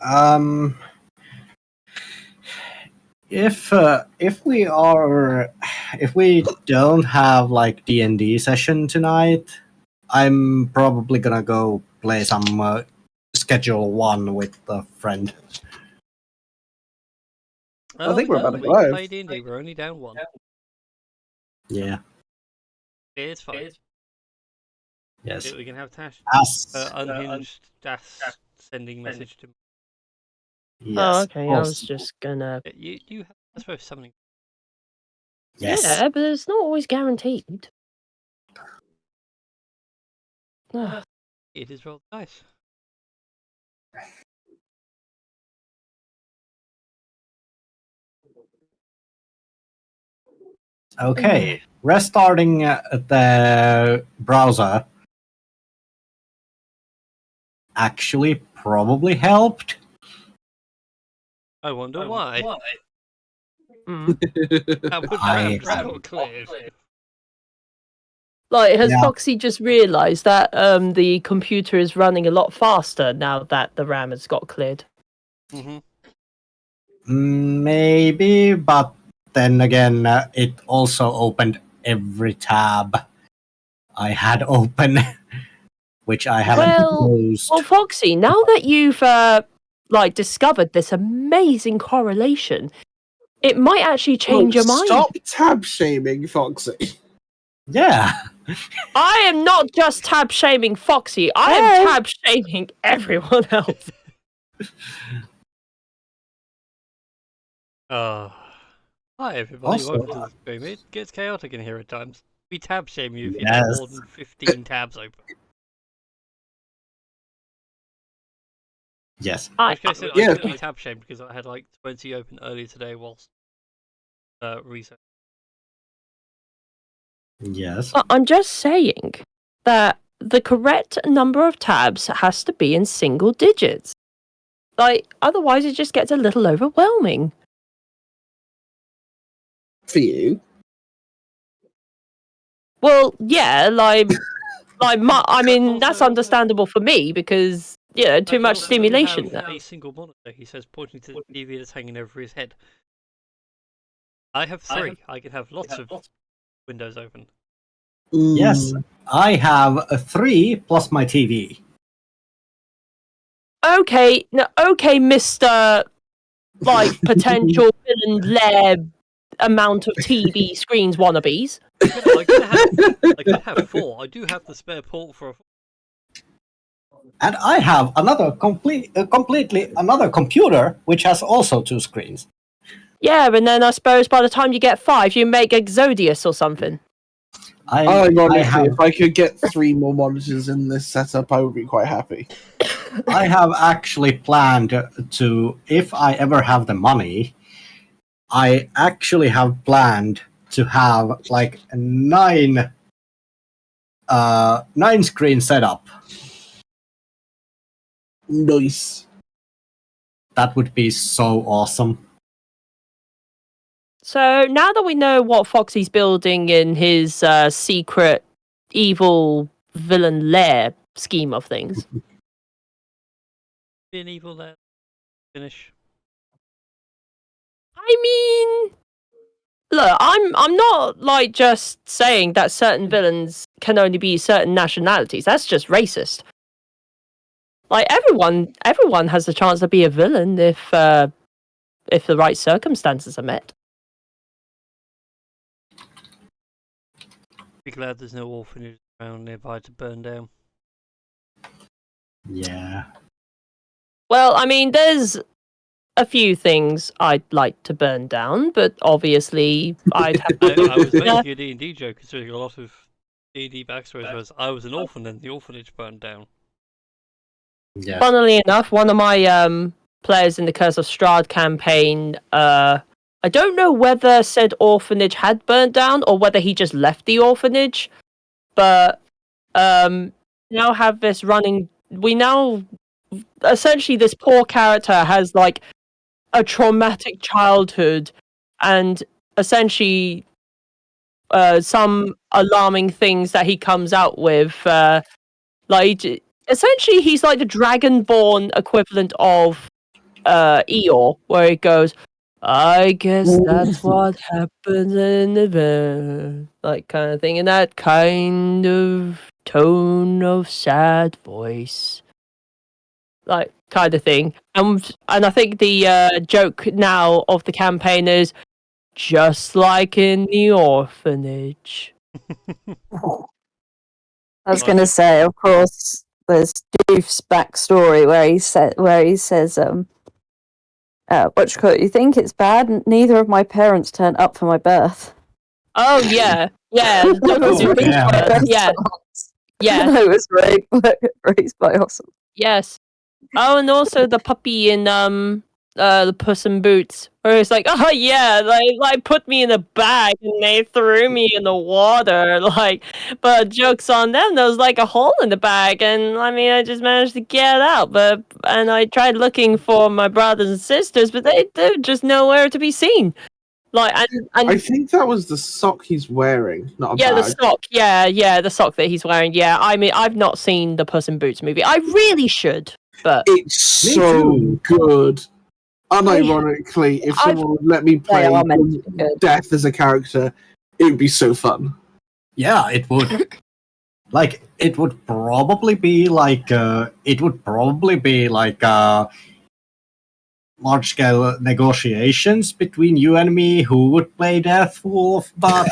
Um, if we don't have like D&D session tonight, I'm probably gonna go play some Schedule 1 with a friend. I think we're about to we go can live. play D&D. We're only down one. Yeah. It's fine. Yes. We can have Tash Yes. unhinged Dash sending message to. Yes. Oh, okay. I was Awesome. just gonna. You have, I suppose, something. Yes. Yeah, but it's not always guaranteed. Ah, It is rolled dice. Okay. Restarting the browser actually probably helped. I wonder why. That would I- have got cleared. Like, has Yeah. Foxy just realised that the computer is running a lot faster now that the RAM has got cleared? Mm-hmm. Maybe, but then again, it also opened every tab I had open, which I haven't closed. Well, Foxy, now that you've like discovered this amazing correlation, it might actually change your mind. Stop tab shaming, Foxy. Yeah. I am not just tab shaming Foxy. I am tab shaming everyone else. Hi everybody, Also- welcome to the stream. It gets chaotic in here at times. We tab shame you if you Yes. have more than 15 tabs open. Yes. In which case, I yeah. couldn't be tab shamed because I had like 20 open earlier today whilst research. Yes. I'm just saying that the correct number of tabs has to be in single digits. Like, otherwise it just gets a little overwhelming. For you. Well, yeah, I mean, Also- that's understandable for me because, you know, too much Also, stimulation. have a single monitor, he says, pointing to the TV that's hanging over his head. I have 3. I can have lots of windows open. Yes. I have 3 plus my TV. Okay, Mr. Like, potential villain lair amount of TV screens wannabes. I could have 4. I do have the spare port for a. And I have another completely another computer which has also 2 screens. Yeah, and then I suppose by the time you get 5, you make Exodius or something. Ironically, have- if I could get 3 more monitors in this setup, I would be quite happy. I have actually planned to, if I ever have the money, I actually have planned to have like a 9 screen setup. Nice. That would be so awesome. So now that we know what Foxy's building in his secret evil villain lair scheme of things, Be an evil there. Finish. I mean, look, I'm not like just saying that certain villains can only be certain nationalities. That's just racist. Like everyone has the chance to be a villain if the right circumstances are met. Be glad there's no orphanage around nearby to burn down. Yeah. Well, I mean, there's a few things I'd like to burn down, but obviously I'd have I was making a D&D joke considering a lot of D&D backstories was I was an orphan and the orphanage burned down. Yes. Funnily enough, one of my players in the Curse of Strahd campaign, I don't know whether said orphanage had burnt down or whether he just left the orphanage, but now have this running. We now essentially this poor character has like a traumatic childhood and essentially some alarming things that he comes out with. Like essentially, he's like the Dragonborn equivalent of Eeyore, where it goes, I guess that's what happens in the like kind of thing, in that kind of tone of sad voice, like kind of thing. And I think the joke now of the campaign is just like in the orphanage. I was going to say, of course, there's Doof's backstory where he says, what you think it's bad? Neither of my parents turned up for my birth. Oh yeah, yeah, Oh, yeah. yeah, No, it was raised by awesome. yes. Oh, and also the puppy in the Puss in Boots, where it's like, oh yeah, like put me in a bag and they threw me in the water, like, but jokes on them, there was like a hole in the bag, and I mean, I just managed to get out, and I tried looking for my brothers and sisters, but they're just nowhere to be seen. Like, and I think that was the sock he's wearing, not a yeah, the bag. sock, yeah, the sock that he's wearing. Yeah, I mean, I've not seen the Puss in Boots movie. I really should, but It's Me so too. good. Unironically, if someone would let me play are meant to be good. Death as a character, it would be so fun. Yeah, it would. Like, it would probably be like large-scale negotiations between you and me who would play Death Wolf, but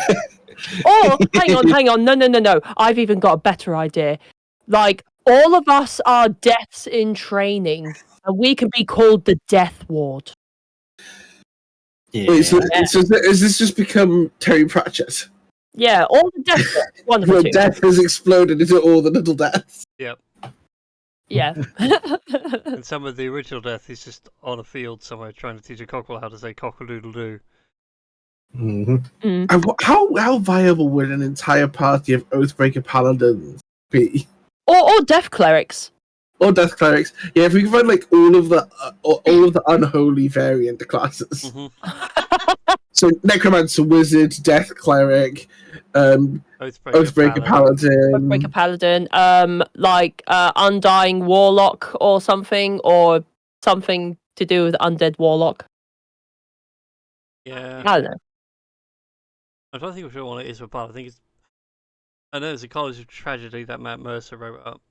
oh, hang on, no. I've even got a better idea. Like, all of us are deaths in training, and we can be called the Death Ward. yeah. Wait, so has this just become Terry Pratchett? Yeah, all the deaths. One of Where the two. death has exploded into all the little deaths. Yep. Yeah. And some of the original Death is just on a field somewhere trying to teach a cockerel how to say cock-a-doodle-doo. Mhm. And how viable would an entire party of Oathbreaker Paladins be? or death clerics. Or Death Clerics? Yeah, if we could find like all of the unholy variant classes. Mm-hmm. So Necromancer, Wizard, Death Cleric, Oathbreaker Paladin. Oathbreaker Paladin, like Undying Warlock or something to do with Undead Warlock. Yeah. I don't know. I don't think we want it is for part. I know it's a College of Tragedy that Matt Mercer wrote up.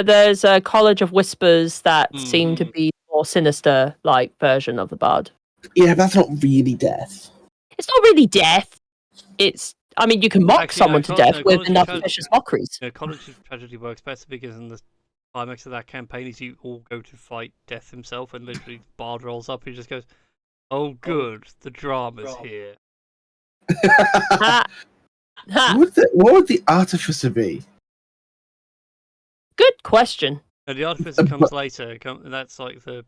There's a College of Whispers that seem to be more sinister, like version of the Bard. Yeah, but that's not really death. It's not really death. I mean, you can mock Actually, someone to death with enough College of vicious mockeries. College of Tragedy works better because in the climax of that campaign is you all go to fight Death himself, and literally Bard rolls up and just goes, "Oh, good, the drama's here." Ha! Ha! What would the Artificer be? Good question. And the Artificer comes later, and that's like the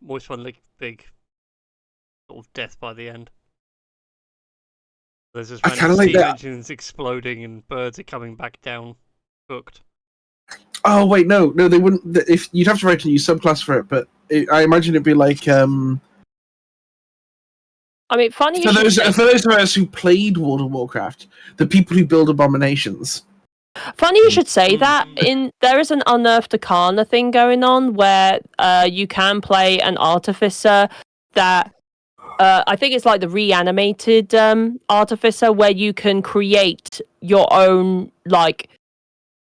moist one, lick big sort of death by the end. There's just I random kinda like steam that. engines exploding and birds are coming back down, cooked. Oh wait, no, they wouldn't. If you'd have to write a new subclass for it, but I imagine it'd be like I mean, funny for those of us who played World of Warcraft, the people who build abominations. Funny you should say that. There is an Unearthed Arcana thing going on where you can play an Artificer that I think it's like the reanimated Artificer, where you can create your own, like,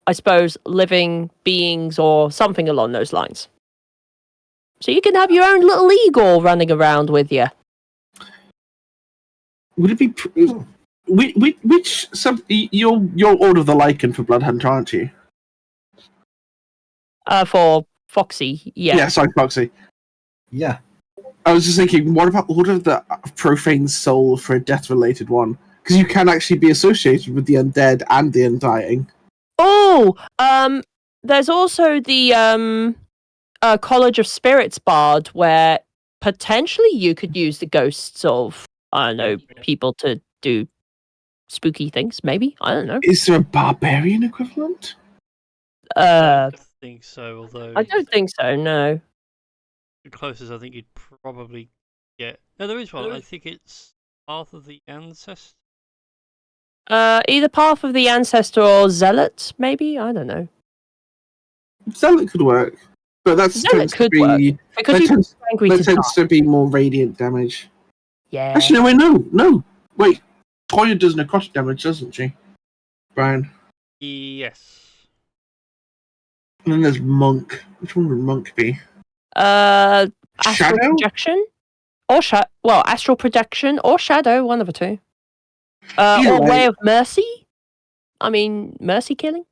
I suppose, living beings or something along those lines. So you can have your own little Igor running around with you. Would it be which sub? You're Order of the Lycan for Bloodhunter, aren't you? For Foxy, yeah. Yeah, sorry, Foxy. Yeah. I was just thinking, what about Order of the Profane Soul for a death-related one? Because you can actually be associated with the undead and the undying. Oh, there's also the College of Spirits Bard, where potentially you could use the ghosts of, I don't know, people to do spooky things, maybe? I don't know. Is there a barbarian equivalent? I don't think so, although I don't think so, no. the closest I think you'd probably get. No, there is one. I think it's Path of the Ancestor. Either Path of the Ancestor or Zealot, maybe? I don't know. Zealot could work. But that Then it tends to could work. be Because that you tends, angry that to tends die. to be more radiant damage. Yeah. Actually, no. Wait, Toya does necrotic damage, doesn't she? Brian. Yes. And then there's Monk. Which one would Monk be? Astral Shadow? projection, or astral projection or shadow, one of the two. Either Or way. way of mercy. I mean, mercy killing.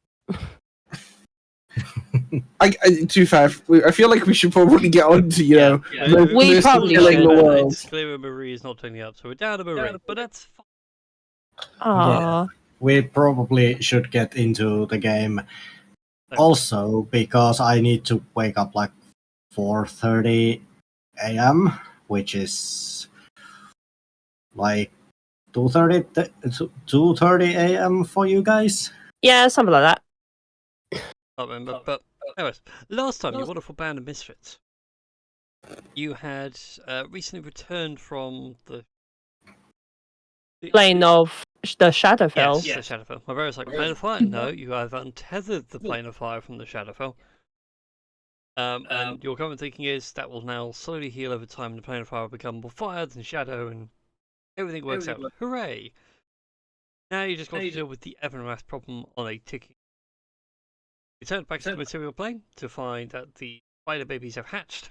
To be fair, I feel like we should probably get on to, Yeah. We probably killing should. the world. It's clear Marie is not turning up, so we're down to Marie, but that's fine. Ah. We probably should get into the game Okay. also because I need to wake up like 4:30 a.m., which is like 2:30 a.m. for you guys. Yeah, something like that. Can't remember, but anyways, last time your wonderful band of misfits, you had recently returned from the Plane of the Shadowfell. Yes, the Shadowfell. My brother's like, plane of fire? No, you have untethered the plane of fire from the Shadowfell. And your current thinking is that will now slowly heal over time, and the plane of fire will become more fire than shadow, and everything works out. Hooray! Now you just got to deal with the Evernoth problem on a ticking. You turn back to the material plane to find that the spider babies have hatched.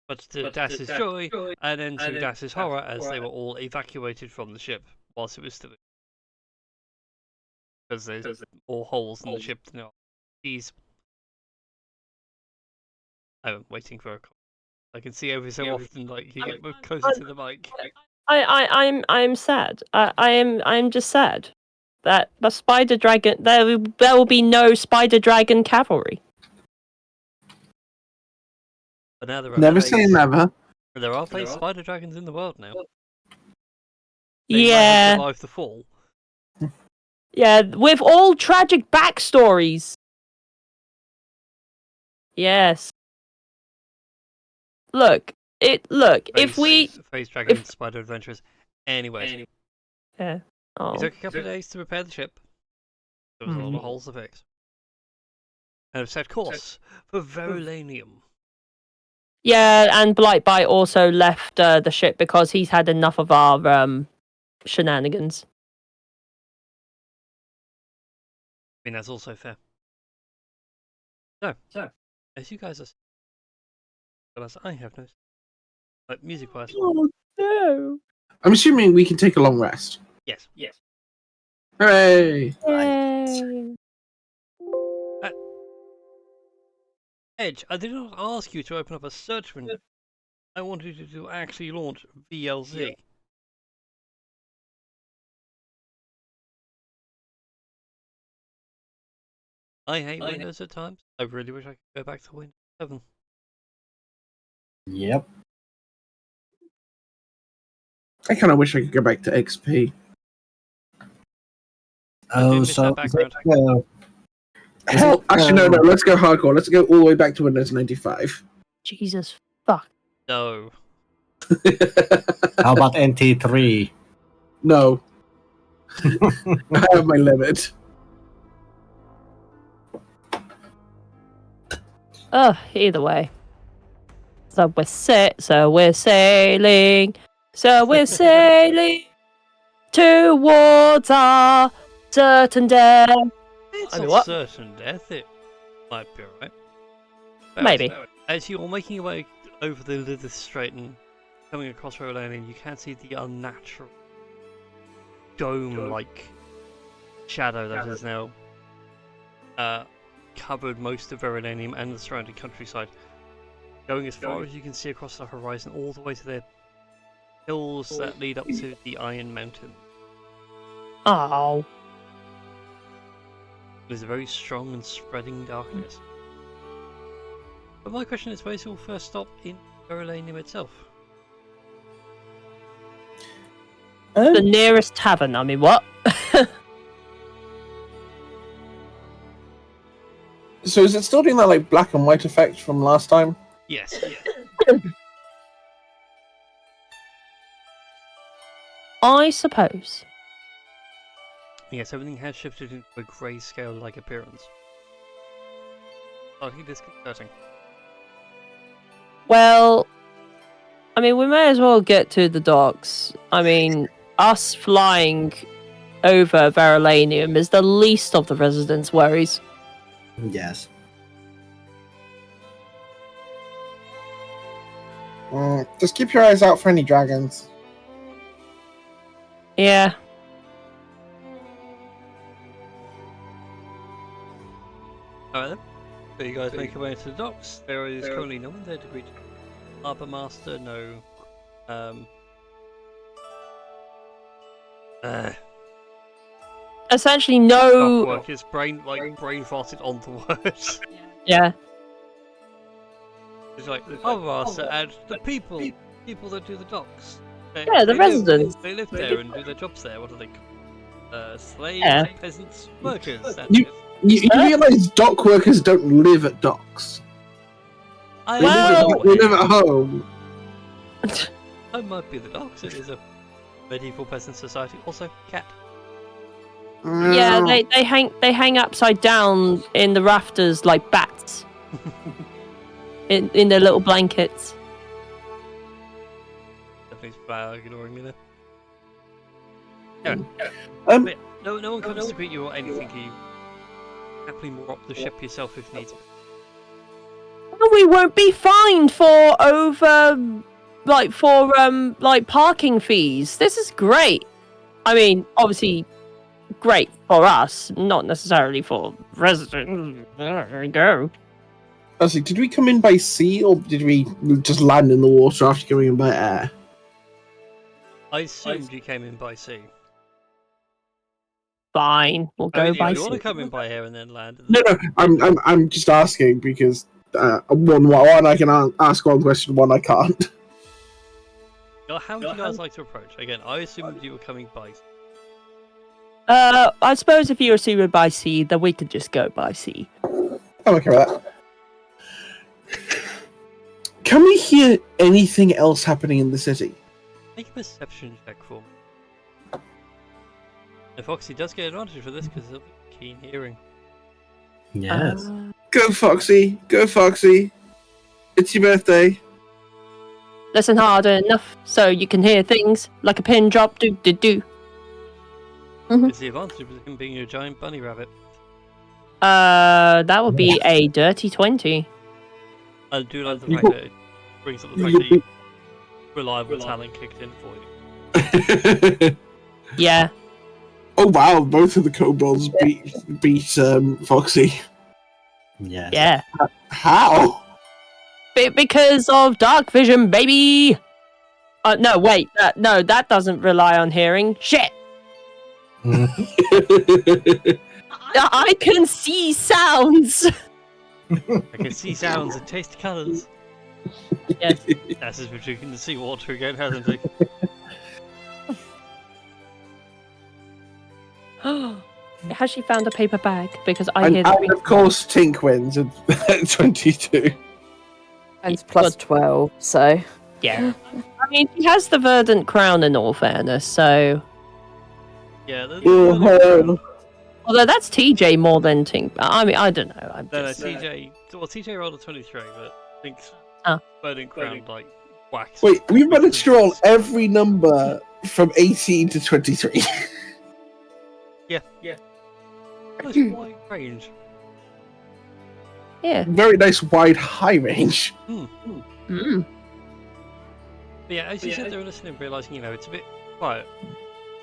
But to Das's joy, and then to Das's horror, as they were all evacuated from the ship whilst it was still. Because there's more holes in the ship than there are keys. I'm waiting for a call. I can see every so often, like you get closer to the mic. I'm sad. I'm just sad that the spider dragon there will be no spider dragon cavalry. But now there are Never phase- say never. There are phase spider dragons in the world now. They might have Yeah, survived the fall. yeah, with all tragic backstories. Yes. Look, if we Phase dragon spider adventures. Anyways, yeah. Oh. it took a couple of days to repair the ship. There was a lot of holes to fix. And have set course for Verulanium. Yeah, and Blightbite also left the ship because he's had enough of our shenanigans. I mean, that's also fair. So, as you guys are, as I have no, like music-wise, Oh no! I'm assuming we can take a long rest. yes. Hooray! Yay. Edge, I did not ask you to open up a search window. I wanted you to actually launch VLZ. I hate Windows at times. I really wish I could go back to Windows 7. Yep. I kind of wish I could go back to XP. I do Oh, miss so that background. Hell, actually, no. Let's go hardcore. Let's go all the way back to Windows 95. Jesus fuck. No. How about NT3? No. I have my limit. Either way. So we're sailing towards our certain death. It's I mean, not what? certain death. It might be alright. Maybe. As you're making your way over the Lithith Strait and coming across Verulanium, you can see the unnatural dome-like shadow that has now covered most of Verulanium and the surrounding countryside. Going as far as you can see across the horizon, all the way to the hills that lead up to the Iron Mountain. Oh. There's a very strong and spreading darkness. But my question is, where's your first stop in Verulanium itself? The nearest tavern, I mean, what? So is it still doing that like black and white effect from last time? Yes. I suppose. Yes, everything has shifted into a grayscale-like appearance. slightly disconcerting. Well, I mean, we may as well get to the docks. I mean, us flying over Verulanium is the least of the residents' worries. Yes. Just keep your eyes out for any dragons. Yeah. Alright then. So you guys make your way into the docks. There is currently no one there to greet you. Harbour Master, no. Essentially, no. Work is brain farted on the words. Yeah. It's like Harbour Master and the people that do the docks. Yeah, the residents. They live there and do their jobs there. What are they called? Slaves, Yeah. peasants, workers. That's You- it. You realise dock workers don't live at docks. I They, Well- live, at, they live at home. That might be the docks. It is a medieval peasant society. Also, cat. Yeah, they hang upside down in the rafters like bats. in their little blankets. Definitely bad ignoring me there. Anyway, Um, but yeah, no one comes to beat you or anything. You happily moor up the ship yourself if needs. And we won't be fined for parking fees. This is great. I mean, obviously, great for us, not necessarily for residents. There we go. Actually, did we come in by sea or did we just land in the water after coming in by air? I assumed you came in by sea. Fine, we'll go If by you want to sea. come in by air and then land. No, I'm just asking because one I can ask one question, one I can't. How would you guys like to approach? Again, I assumed you were coming by sea. I suppose if you're assuming by sea, then we could just go by sea. I'm okay with that. Can we hear anything else happening in the city? Make a perception check for me. And Foxy does get advantage for this because he'll be keen hearing. Yes. Go Foxy, go Foxy. It's your birthday. Listen hard enough so you can hear things like a pin drop. Do do do. It's the advantage of him being a giant bunny rabbit. That would be a dirty 20. I do like the fact that it brings up the fact that you reliable talent kicked in for you. Yeah. Oh wow, both of the kobolds beat Foxy. Yes. Yeah. How? Because of dark vision, baby. No, wait. No, that doesn't rely on hearing. Shit. I can see sounds. I can see sounds and taste colours. Yes. That's as we're drinking the seawater again, hasn't he? Has she found a paper bag? Because I And, hear the of course, Tink wins at 22. Mine's plus 12, so. Yeah. I mean, he has the verdant crown in all fairness, so. Yeah, Although that's TJ more than Tink. I mean, I don't know. I'm No, just... TJ. Well, TJ rolled a 23, but Think's Ah. burning crown like wax. Wait, we've managed to roll every number from 18 to 23. Yeah. That's wide range. Yeah. Very nice, wide, high range. Mm. But yeah, as you sit there and listening, realising, it's a bit quiet.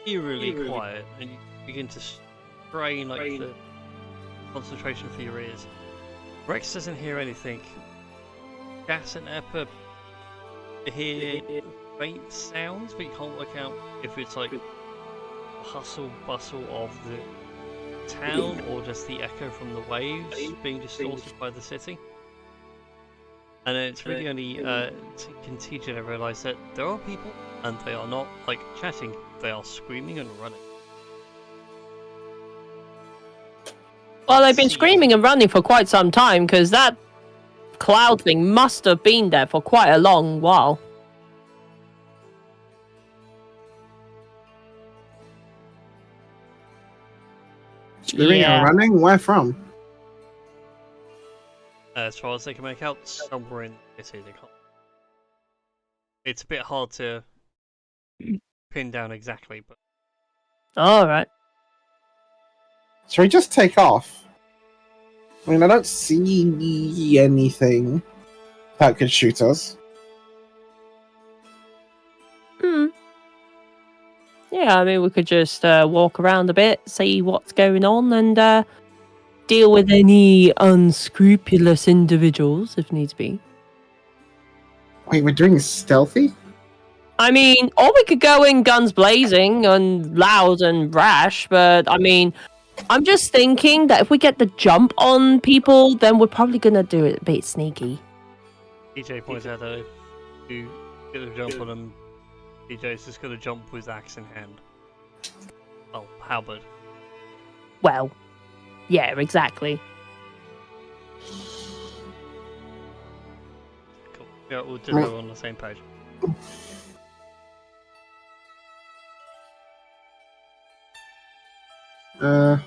Eerily quiet, and you begin to strain the concentration for your ears. Rex doesn't hear anything. Gas and Eppa hear faint sounds, but you can't work out if it's like the hustle bustle of the town or just the echo from the waves being distorted by the city. And then it's really only Tink and TJ to realise that there are people, and they are not chatting, they are screaming and running. Well, they've been screaming and running for quite some time because that cloud thing must have been there for quite a long while. Screaming and running? Where from? As far as they can make out, somewhere in the city they can't. It's a bit hard to pin down exactly, but All right. Shall we just take off? I mean, I don't see anything that could shoot us. Hmm. Yeah, I mean, we could just walk around a bit, see what's going on, and deal with any unscrupulous individuals if needs be. Wait, we're doing stealthy? I mean, or we could go in guns blazing and loud and rash, but I mean, I'm just thinking that if we get the jump on people, then we're probably gonna do it a bit sneaky. DJ points out that if you get a jump on him, DJ's just gonna jump with axe in hand. Oh, halberd. Well, yeah, exactly. Cool. Yeah, we'll just go on the same page. I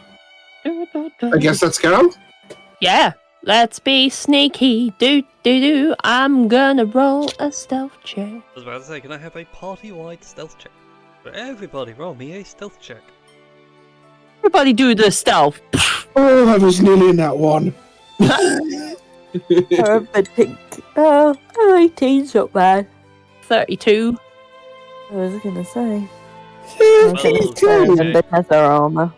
guess let's go. Yeah, let's be sneaky. Do. I'm gonna roll a stealth check. I was about to say, can I have a party-wide stealth check? For everybody, roll me a stealth check. Everybody do the stealth. Oh, I was nearly in that one. But pink. Oh, 18's not bad. 32. I was gonna say. Well, And the nether armor.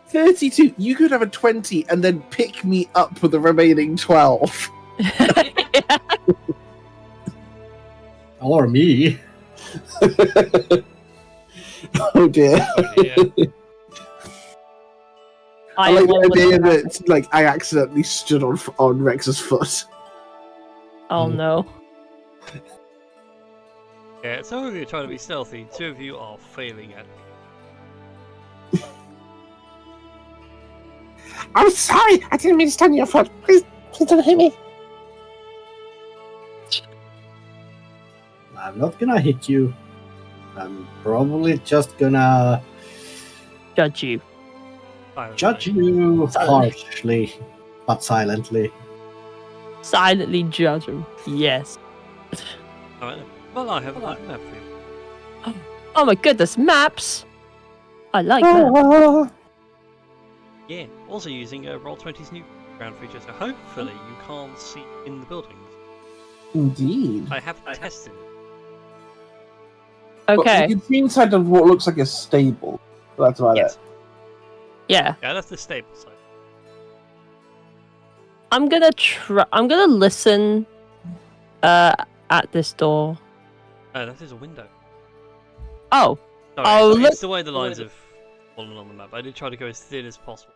32. You could have a 20 and then pick me up for the remaining 12. Or me. Oh dear. yeah. I like the idea that like I accidentally stood on Rex's foot. Oh no. Yeah, some of you are trying to be stealthy, two of you are failing at it. I'm sorry, I didn't mean to stand on your foot. Please don't hit me. I'm not gonna hit you. I'm probably just gonna Judge you. judge you harshly, but silently. Silently judge him. Yes. Alright then. Well, I have a map for you. Oh my goodness, maps! I like that. Yeah, also using Roll20's new ground feature, so hopefully you can't see in the buildings. Indeed. I haven't tested it. Okay. But you can see inside of what looks like a stable. That's about Yes. it. Yeah. Yeah, that's the stable side. I'm gonna listen at this door. Oh, that is a window. Oh. Sorry, Oh, it's look- the way the lines have fallen on the map. I did try to go as thin as possible.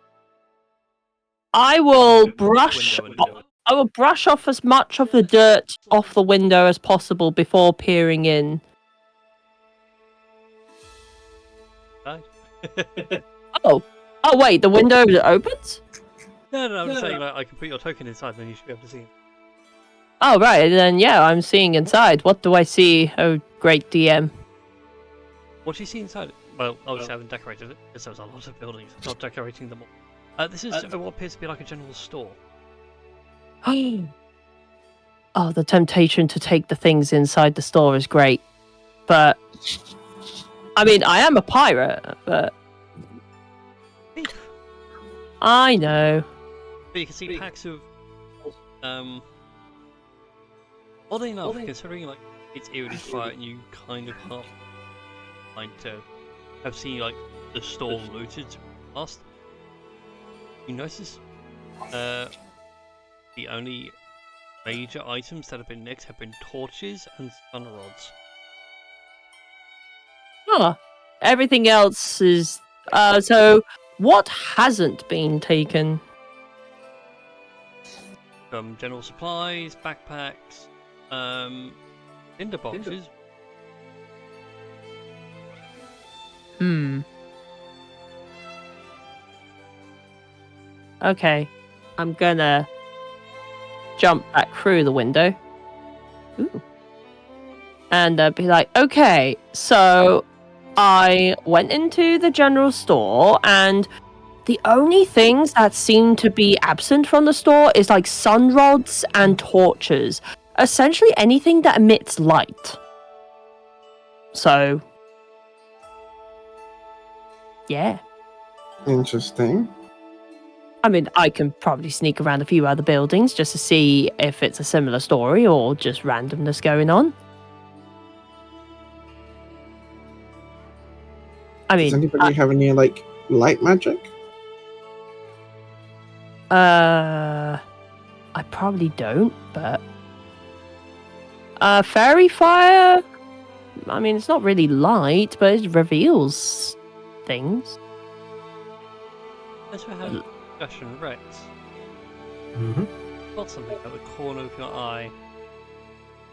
I will brush Window and window. I will brush off as much of the dirt off the window as possible before peering in. Right? Oh wait, the window opens? No, I'm just saying like, I can put your token inside and then you should be able to see it. Oh right, then yeah, I'm seeing inside. What do I see? Oh great DM. What do you see inside it? Well, obviously I haven't decorated it, because there's a lot of buildings. I'm not decorating them all. This is what appears to be like a general store. Oh, the temptation to take the things inside the store is great. But I mean, I am a pirate, but Thief. I know. But you can see packs of oddly enough, considering like it's eerily quiet and you kind of half like to have seen like the store looted last, you notice the only major items that have been nicked have been torches and stun rods. Huh. Everything else is so what hasn't been taken? General supplies, backpacks, tinder boxes. Okay. I'm gonna jump back through the window. Ooh. And be like, okay, so I went into the general store and The only things that seem to be absent from the store is like sun rods and torches. Essentially anything that emits light. So, yeah. Interesting. I mean, I can probably sneak around a few other buildings just to see if it's a similar story or just randomness going on. I Does mean, anybody have any like light magic? I probably don't, but fairy fire. I mean, it's not really light, but it reveals things. As we have a discussion, Rex, Mm-hmm. got something at the corner of your eye.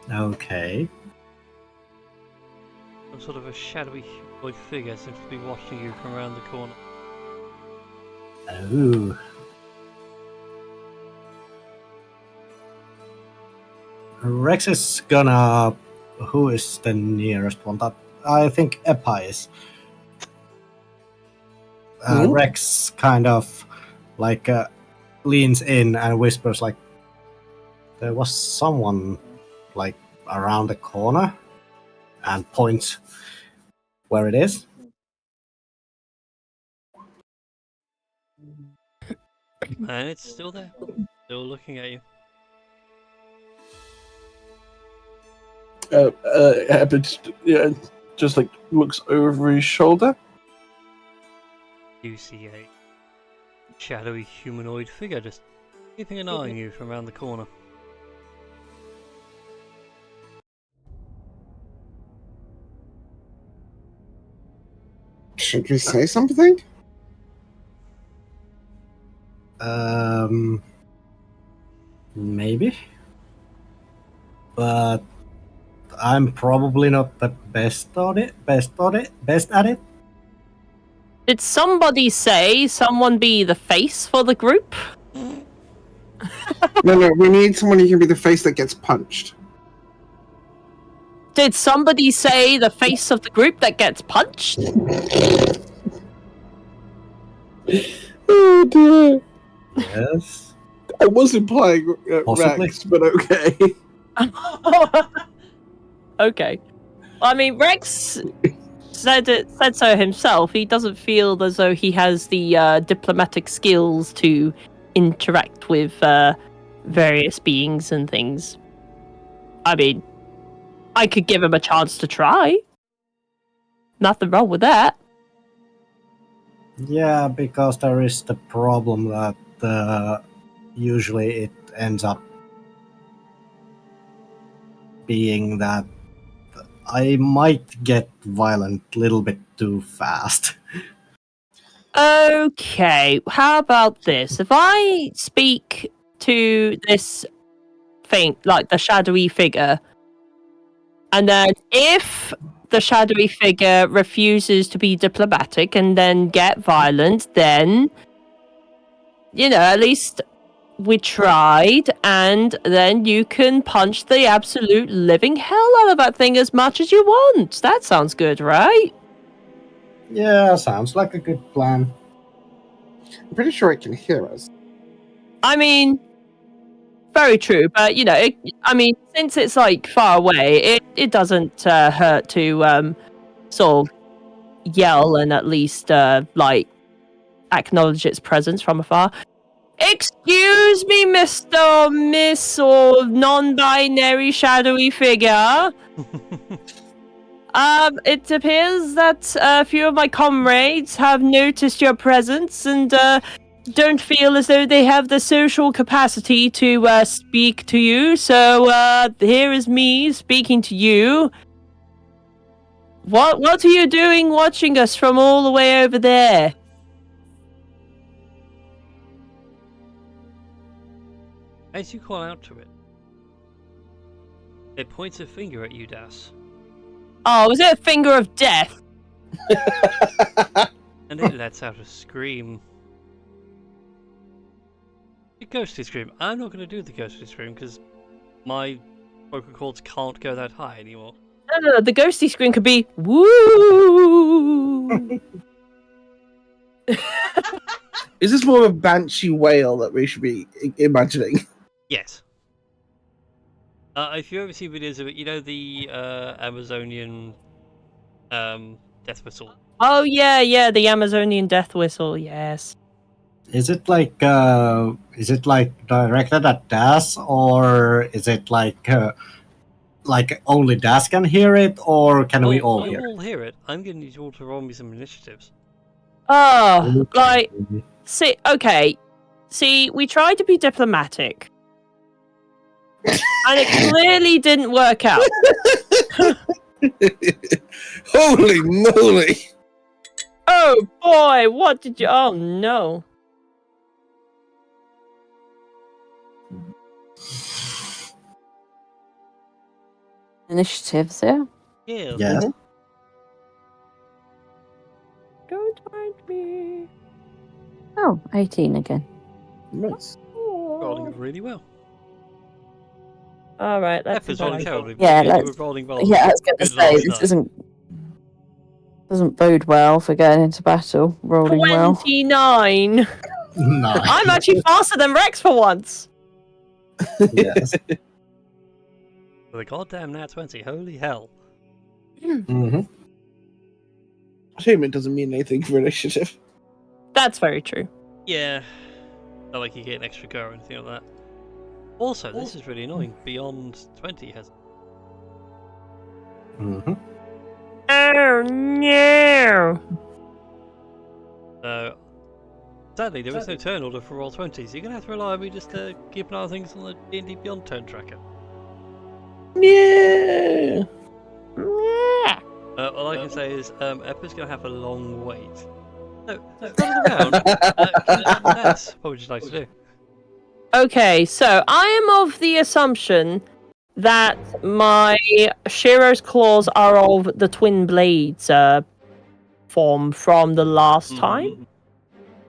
Okay. Some sort of a shadowy humanoid figure seems to be watching you from around the corner. Oh. Rex is gonna. Who is the nearest one? That I think Epa is. Rex kind of like leans in and whispers like, "There was someone like around the corner," and points where it is. And it's still there. Still looking at you. But just like looks over his shoulder. You see a shadowy humanoid figure just keeping an eye on you from around the corner. Should we say something? Maybe, but I'm probably not the best at it. Did somebody say someone be the face for the group? No, we need someone who can be the face that gets punched. Did somebody say the face of the group that gets punched? Oh dear. Yes. I was implying Possibly. Rex, but okay. Okay. I mean, Rex said so himself. He doesn't feel as though he has the diplomatic skills to interact with various beings and things. I mean, I could give him a chance to try. Nothing wrong with that. Yeah, because there is the problem that usually it ends up being that I might get violent a little bit too fast. Okay, how about this? If I speak to this thing, like the shadowy figure, and then if the shadowy figure refuses to be diplomatic and then get violent, then, at least we tried, and then you can punch the absolute living hell out of that thing as much as you want. That sounds good, right? Yeah, sounds like a good plan. I'm pretty sure it can hear us. I mean, very true, but since it's like far away, it doesn't hurt to sort of yell and at least like acknowledge its presence from afar. Excuse me, Mr. or Miss or non-binary shadowy figure. It appears that a few of my comrades have noticed your presence and don't feel as though they have the social capacity to speak to you. So here is me speaking to you. What are you doing watching us from all the way over there? As you call out to it, it points a finger at you, Das. Oh, is it a finger of death? And it lets out a scream. A ghostly scream. I'm not going to do the ghostly scream because my vocal cords can't go that high anymore. No, the ghostly scream could be woo. Is this more of a banshee wail that we should be imagining? Yes. If you ever see videos of it, you know the Amazonian death whistle. Oh yeah, the Amazonian death whistle. Yes. Is it like directed at Das, or is it like only Das can hear it, or can we all I hear will hear it. I'm going to need you all to roll me some initiatives. Oh, it? like see, we tried to be diplomatic, and it clearly didn't work out. Holy moly! Oh boy, what did you? Oh no. Initiatives, yeah. Yeah. Yes. Don't mind me. Oh, 18 again. Nice. Rolling really well. All right, let's. F is rolling terribly. Yeah, but you let's- were rolling well. Yeah, I was going to Good say last this time. doesn't bode well for going into battle. Rolling well. 29. Nice. I'm actually faster than Rex for once. Yes. For the goddamn nat 20. Holy hell. Mm-hmm. Shame it doesn't mean anything for initiative. That's very true. Yeah. Not like you get an extra go or anything like that. Also, this is really annoying. Beyond 20 has. Mm-hmm. Oh no! So, sadly, there is no turn order for Roll20, so you're going to have to rely on me just to keep an eye on things on the D&D Beyond turn tracker. Yeah. All I can say is, Eppa's going to have a long wait. So, running around, what would you like to do? Okay, so I am of the assumption that my Shiro's claws are of the twin blades form from the last time.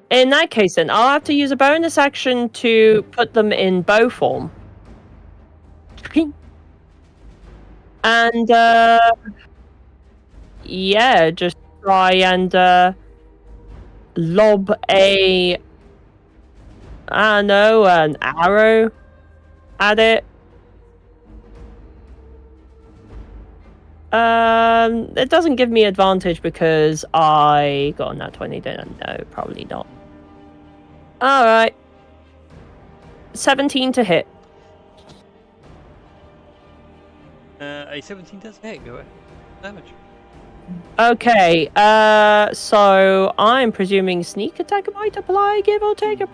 In that case, then I'll have to use a bonus action to put them in bow form. And yeah, just try and lob a, I don't know, an arrow at it. It doesn't give me advantage because I got on that 20. No, probably not. All right, 17 to hit. A 17 does hit, go ahead. Damage. Okay, so I'm presuming sneak attack might apply, give or take a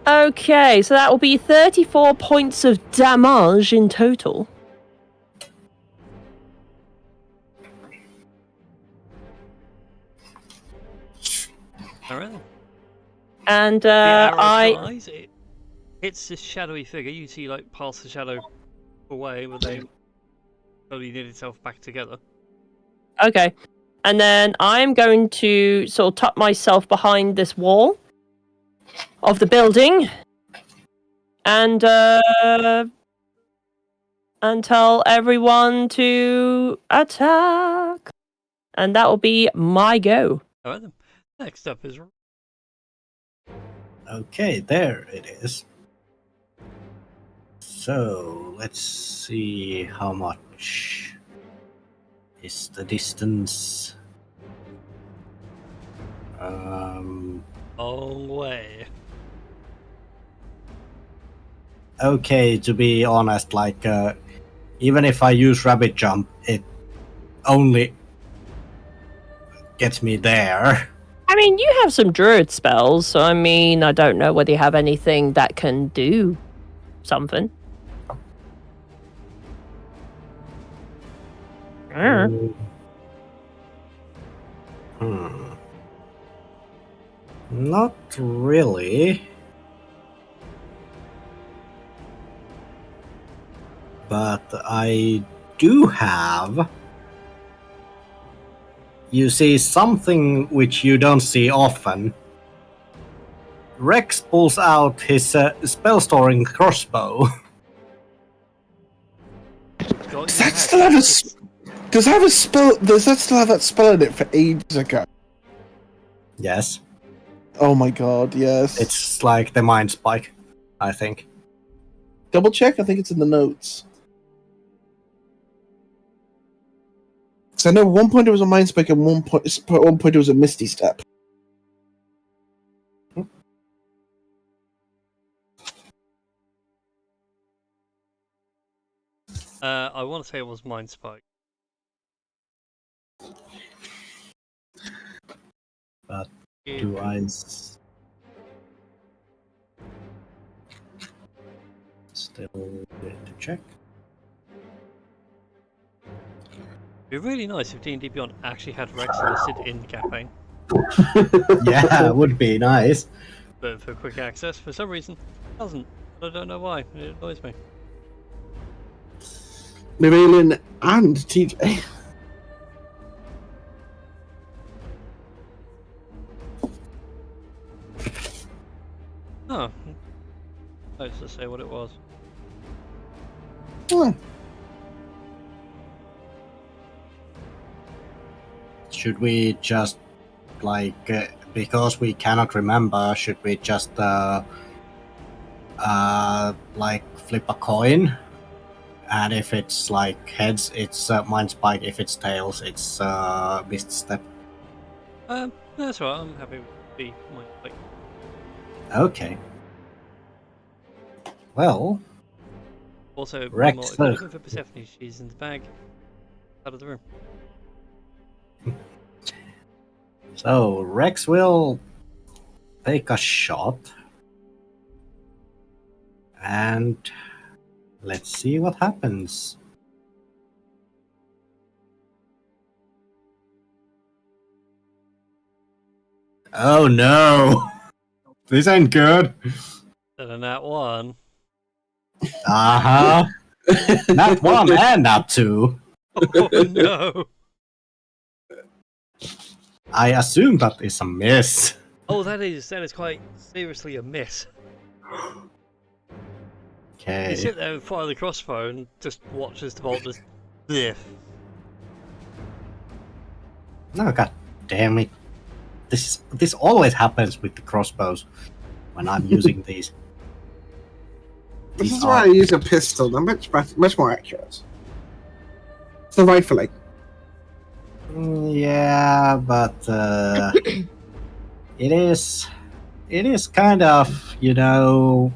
Okay, so that will be 34 points of damage in total. Alright. And The arrow I flies, it hits this shadowy figure. You see, like, past the shadow away, but they slowly knit itself back together. Okay. And then I'm going to sort of tuck myself behind this wall of the building and tell everyone to attack. And that will be my go. Alright then. Next up is Okay, there it is. So let's see how much is the distance. long way. Okay, to be honest, like even if I use rabbit jump, it only gets me there. I mean, you have some druid spells, so I mean, I don't know whether you have anything that can do something. Not really. But I do have. You see something which you don't see often. Rex pulls out his spell storing crossbow. Got Does your that still have a hat. Does it have a spell? Does that still have that spell in it for ages ago? Yes. Oh my god, yes. It's like the Mind Spike, I think. Double check. I think it's in the notes. So I know at one point it was a Mind Spike, and one point it was a Misty Step. I want to say it was Mind Spike. But do I still need to check? It'd be really nice if D&D Beyond actually had Rex listed in the campaign. Yeah, it would be nice. But for quick access, for some reason, it doesn't. I don't know why. It annoys me. Marilyn and TJ. Oh. Let's just say what it was. Oh. Should we just, like, because we cannot remember, should we just, like, flip a coin? And if it's, like, heads, it's Mind Spike. If it's tails, it's Mist Step. That's alright. I'm happy with the Mind Spike. Okay. Well, Also, Rex, more, if you're looking for Persephone, she's in the bag. Out of the room. so Rex will take a shot. And let's see what happens. Oh no! This ain't good. And that one. Uh-huh. Not one and not two. Oh no! I assume that is a miss. Oh, that is quite seriously a miss. You Okay. sit there and fire the crossbow and just watch as the bolt just biff. No, god damn it. This always happens with the crossbows when I'm using these. This is why I use a pistol. They're much more accurate. It's the rifling. Yeah, but it is kind of, you know,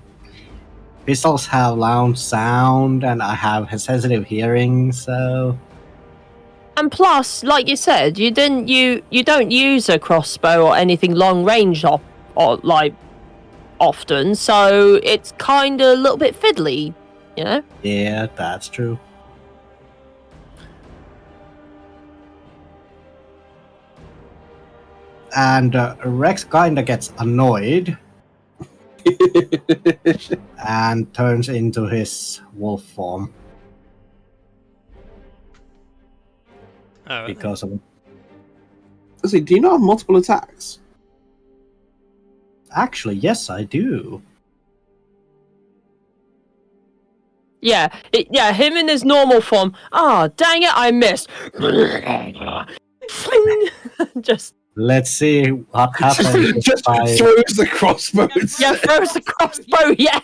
pistols have loud sound and I have a sensitive hearing, so And plus, like you said, you don't use a crossbow or anything long range or like often, so it's kind of a little bit fiddly, you know. yeah, that's true. And Rex kind of gets annoyed and turns into his wolf form Oh, because of it. Let's see, do you not have multiple attacks? Actually, yes, I do. Yeah, him in his normal form. Ah, dang it, I missed. Just Let's see what happens. Just throws the crossbows. yeah, throws the crossbow. Yeah.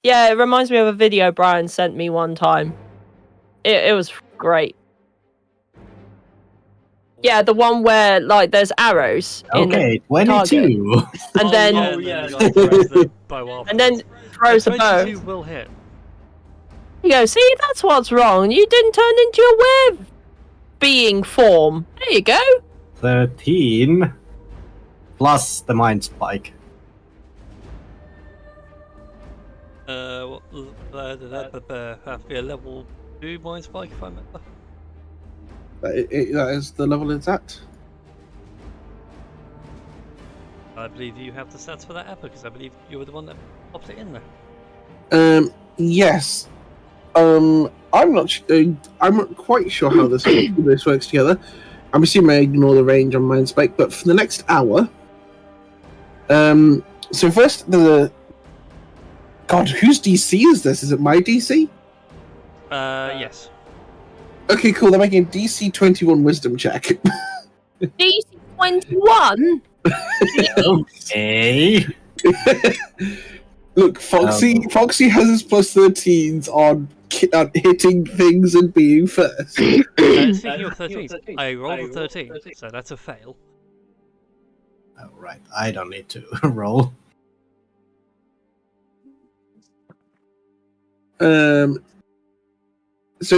Yeah, it reminds me of a video Brian sent me one time. It was great. Yeah, the one where like there's arrows in the Okay, 22. and then and then throws a bow. 22 will hit. You go, see, that's what's wrong. You didn't turn into a were being form. There you go. 13 plus the Mind Spike. Have to be a level 2 Mind Spike if I remember. That is the level it's at. I believe you have the stats for that app because I believe you were the one that popped it in there. Yes. I'm not. I'm not quite sure how this works together. I'm assuming I ignore the range on Mind Spike, but for the next hour. So first, God, whose DC is this? Is it my DC? Yes. Okay, cool. They're making a DC 21 Wisdom check. DC 21? Okay. Look, Foxy has his plus 13s on hitting things and being first. Speaking of 13s, I rolled a 13, so that's a fail. Oh, right, I don't need to roll. So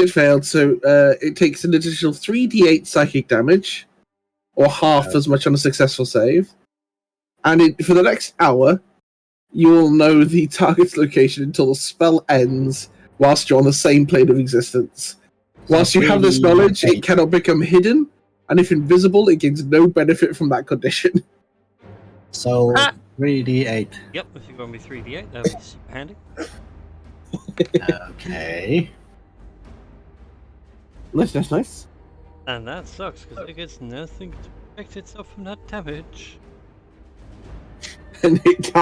it failed. So it takes an additional 3d8 psychic damage, or half as much on a successful save. And for the next hour, you will know the target's location until the spell ends, whilst you're on the same plane of existence. Whilst you have this knowledge, it cannot become hidden, and if invisible, it gains no benefit from that condition. So 3d8. Yep, if you're going to be 3d8, that would be super handy. Okay. That's nice. And that sucks, because it gets nothing to protect itself from that damage. And it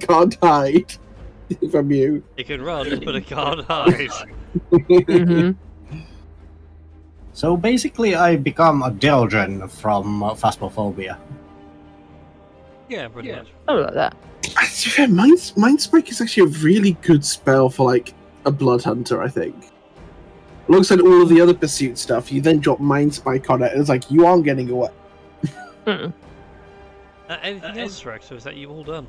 can't hide from you. It can run, but it can't hide. Mm-hmm. So basically, I become a Deldren from Phasmophobia. Yeah, pretty much. I like that. To be fair, Mind Spike is actually a really good spell for like a Blood Hunter, I think. Alongside all of the other pursuit stuff, you then drop Mind Spike on it, and it's like you aren't getting away. Anything else, Rex, or is that you all done?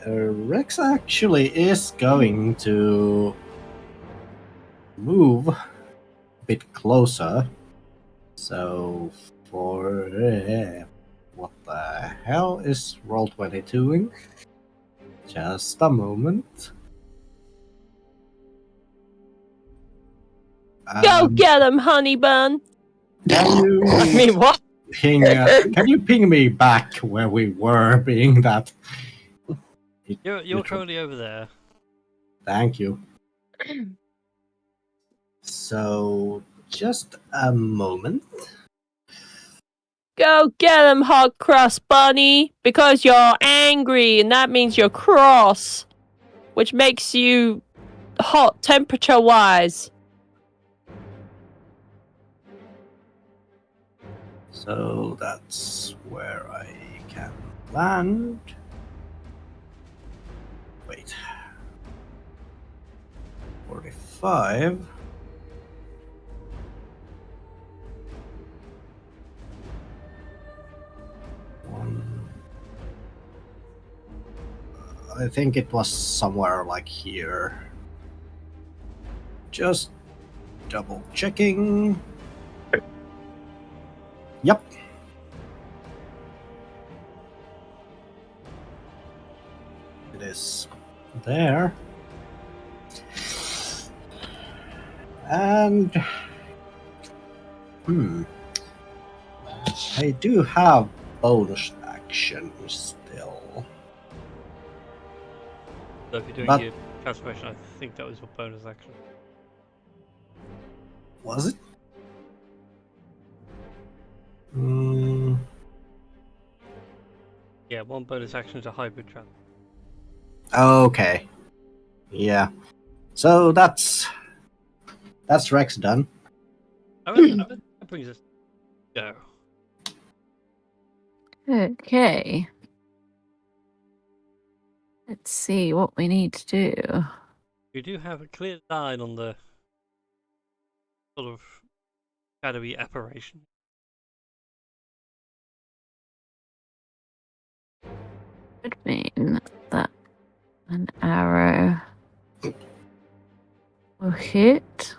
Rex actually is going to move a bit closer. So for what the hell is Roll20 doing? Just a moment. Go get him, honey bun! Can you I mean, what? can you ping me back where we were, being that You're currently over there. Thank you. So, just a moment. Go get him, hot cross bunny! Because you're angry, and that means you're cross. Which makes you hot temperature-wise. So, that's where I can land. Wait. 45. I think it was somewhere like here. Just double checking. Yep. It is there. And I do have bonus action still. So if you're doing But- your transformation, I think that was your bonus action. Was it? Hmm. Yeah, one bonus action is a hybrid trap. Okay. Yeah. So that's Rex done. That brings us go. Okay. Let's see what we need to do. You do have a clear line on the sort of shadowy apparition. Would mean that an arrow will hit.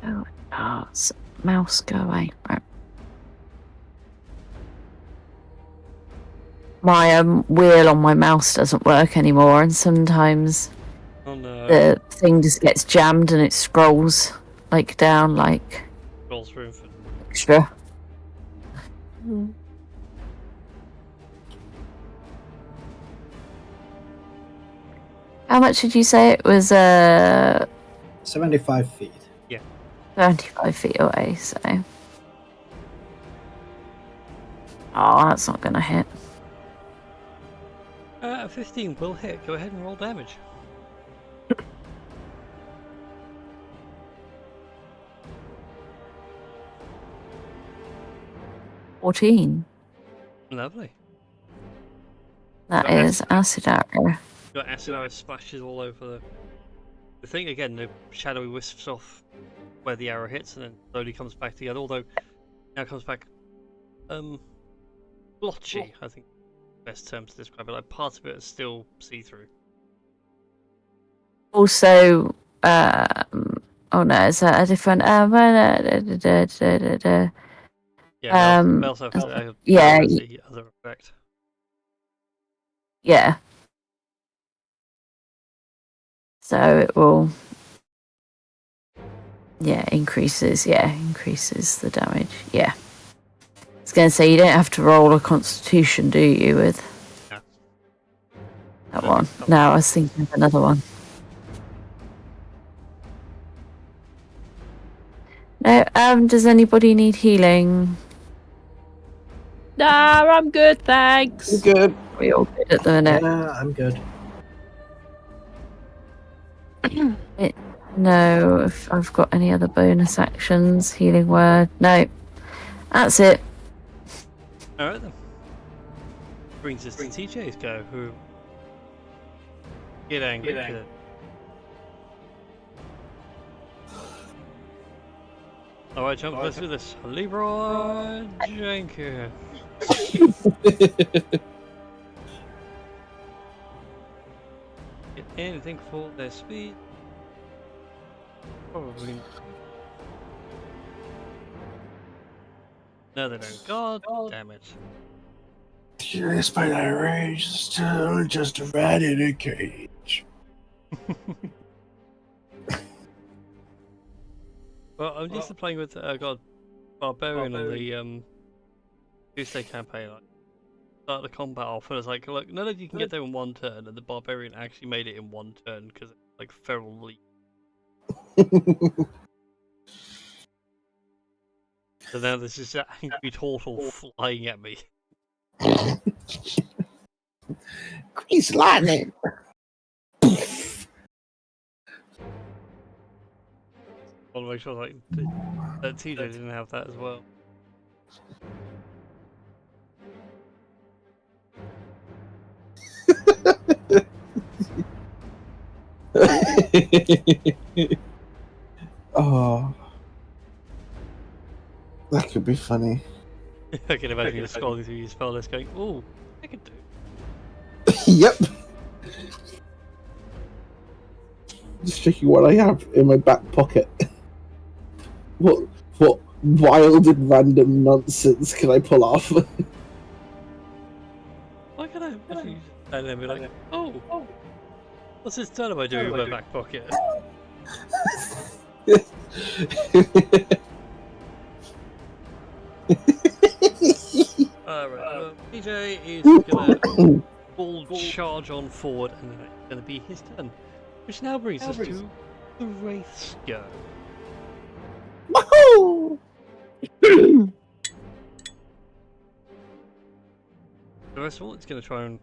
Oh, mouse, go away. Right. My wheel on my mouse doesn't work anymore, and sometimes Oh no. the thing just gets jammed and it scrolls like down like Rolls through for extra. How much did you say it was? 75 feet. 25 feet away, so Oh, that's not gonna hit. 15 will hit. Go ahead and roll damage. 14. Lovely. That is acid arrow. Your acid arrow splashes all over the thing. Again, the shadowy wisps off where the arrow hits and then slowly comes back together. Although now comes back blotchy, I think best term to describe it. Like part of it is still see-through. Also, oh no, is that a different? Yeah, they also have yeah, the other effect. yeah. So it will, increases the damage. Yeah. I was going to say, you don't have to roll a constitution, do you, with that one? No, I was thinking of another one. No, does anybody need healing? Nah, I'm good, thanks. Good. We all good at the minute. Yeah, I'm good. No, if I've got any other bonus actions, healing word. No, that's it. Alright then. Brings us to TJ's go, who get angry. Alright, jump, let's do this. Leroy Jenkins. Get anything for their speed? Probably. No, they don't. God damn it. Curious by that rage, still just a rat in a cage. Well, I'm used to playing with Barbarian on the Tuesday campaign. Like, start the combat off and it's like, look, none of you can get there in one turn, and the Barbarian actually made it in one turn because it's like feral leap. So now there's just that angry turtle flying at me. Grease lightning. I want to make sure like that TJ didn't have that as well. Oh, that could be funny. I can imagine you scrolling through your spell list going, "Oh, I could do." Yep. Just checking what I have in my back pocket. What wild and random nonsense can I pull off? Why can't I actually stand there and be like, "Oh, what's this turn am I doing in my back pocket?" Alright, well, PJ is gonna full charge on forward, and then it's gonna be his turn. Which now brings us to the Wraith's go. Woohoo! First of all, it's gonna try and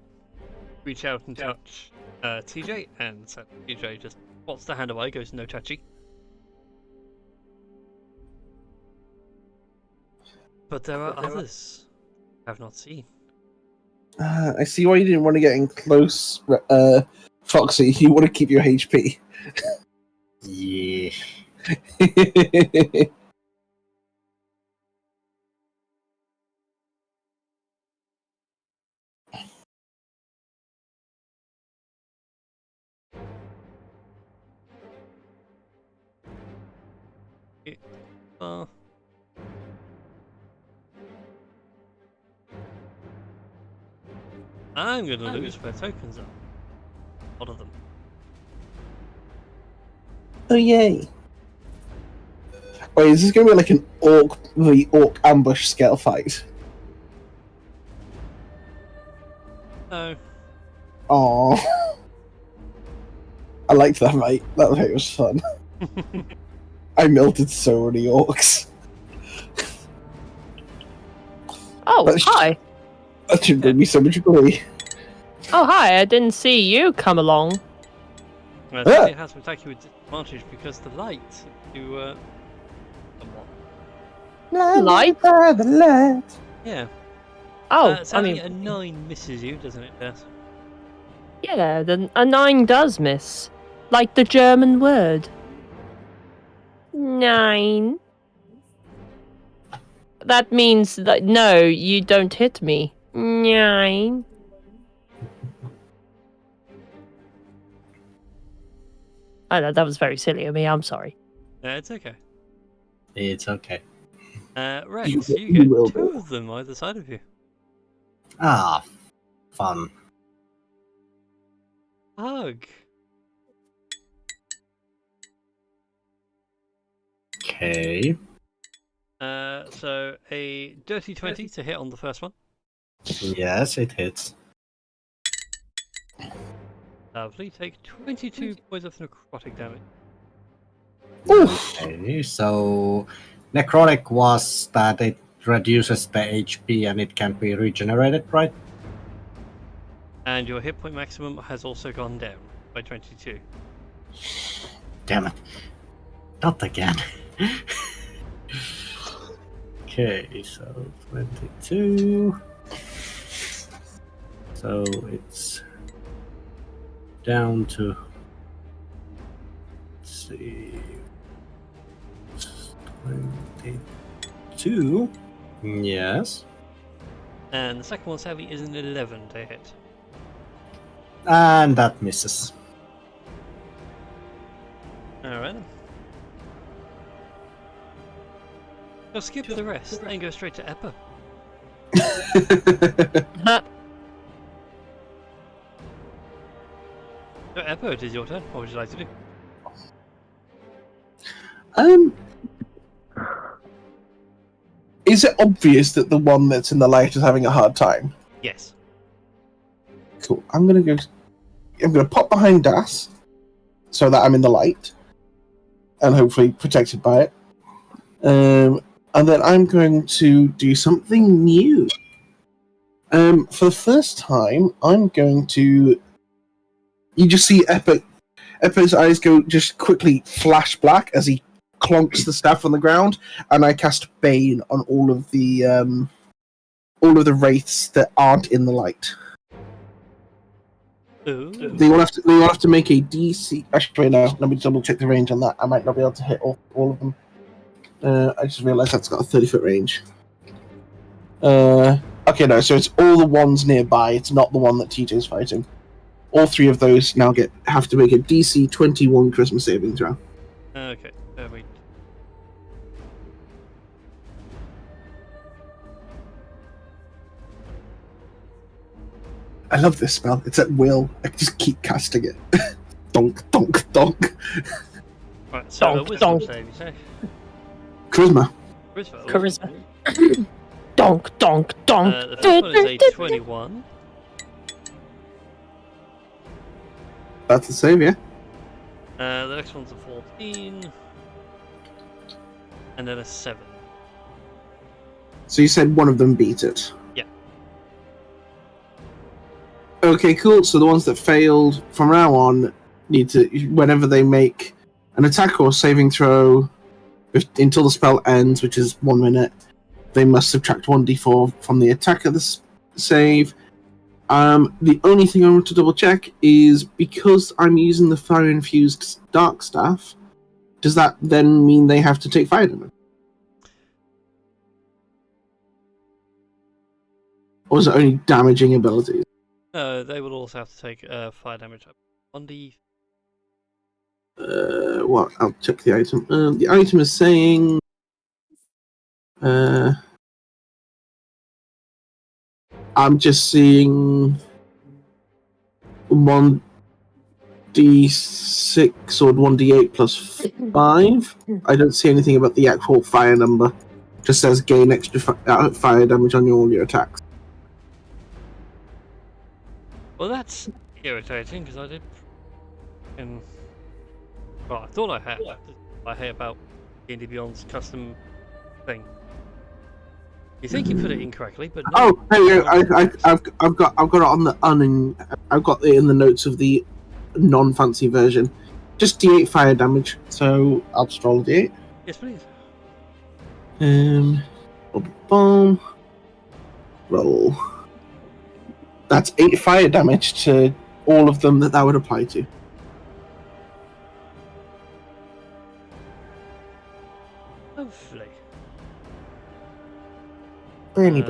reach out and touch TJ, and so TJ just spots the hand away, goes no touchy. But there are others I have not seen. I see why you didn't want to get in close, Foxy. You want to keep your HP. Yeah. I'm gonna lose where tokens are. A lot of them. Oh yay! Wait, is this going to be like an orc ambush scale fight? No. Aww. I liked that, mate. That fight was fun. I melted so many orcs. Oh, That sh- hi. That should bring me so much joy. Oh, hi. I didn't see you come along. Sadly, it has to attack you with disadvantage because the light you somewhat. Light? Yeah. Oh, I Sadly, mean, a 9 misses you, doesn't it, Beth? yeah, a 9 does miss. Like the German word. 9. That means that no, you don't hit me. 9. I know, that was very silly of me. I'm sorry. It's okay. It's okay. Rex, You you will get 2 be. of them either side of you. Ah, fun. Hug. Okay. So a dirty 20 to hit on the first one. Yes, it hits. Lovely. Take 22 points of necrotic damage. Okay, so necrotic was that it reduces the HP and it can be regenerated, right? And your hit point maximum has also gone down by 22. Damn it. Not again. Okay, so 22. So it's down to, let's see, 22. Yes. And the second one, sadly, is an 11 to hit. And that misses. Alright then. I'll skip the rest and go straight to Eppa. Huh. So Eppa, it is your turn. What would you like to do? Is it obvious that the one that's in the light is having a hard time? Yes. Cool. I'm gonna pop behind Das so that I'm in the light and hopefully protected by it. And then I'm going to do something new. For the first time, I'm going to. You just see Eppa's eyes go just quickly flash black as he clonks the staff on the ground, and I cast Bane on all of the wraiths that aren't in the light. Ooh. They all have to make a DC. Actually, no. Let me double check the range on that. I might not be able to hit all of them. I just realised that's got a 30-foot range. Okay, no. So it's all the ones nearby. It's not the one that TJ's fighting. All 3 of those now have to make a DC 21 Charisma saving throw. Okay, wait. I love this spell. It's at will. I can just keep casting it. Donk, donk, donk. Right, so Donk, wisdom donk. save, you say? Charisma. Charisma. Donk, donk, donk. The first one is a 21. That's the save, yeah? The next one's a 14. And then a 7. So you said one of them beat it? Yeah. Okay, cool. So the ones that failed from now on need to, whenever they make an attack or saving throw until the spell ends, which is 1 minute, they must subtract 1d4 from the attack of the save. The only thing I want to double check is because I'm using the fire infused dark staff, does that then mean they have to take fire damage? Or is it only damaging abilities? They will also have to take fire damage. 1d. What? I'll check the item. The item is saying. I'm just seeing 1d6 or 1d8 plus 5. I don't see anything about the actual fire number. Just says gain extra fire damage on all your attacks. Well, that's irritating because I did. Well, I thought I had. I hear about D&D Beyond's custom thing. You think you put it incorrectly, but no. Oh, there you go. I've got it on the I've got it in the notes of the non-fancy version. Just D8 fire damage. So I'll just roll a D8. Yes, please. Boom. Roll. That's 8 fire damage to all of them that would apply to. Lovely. Brainy.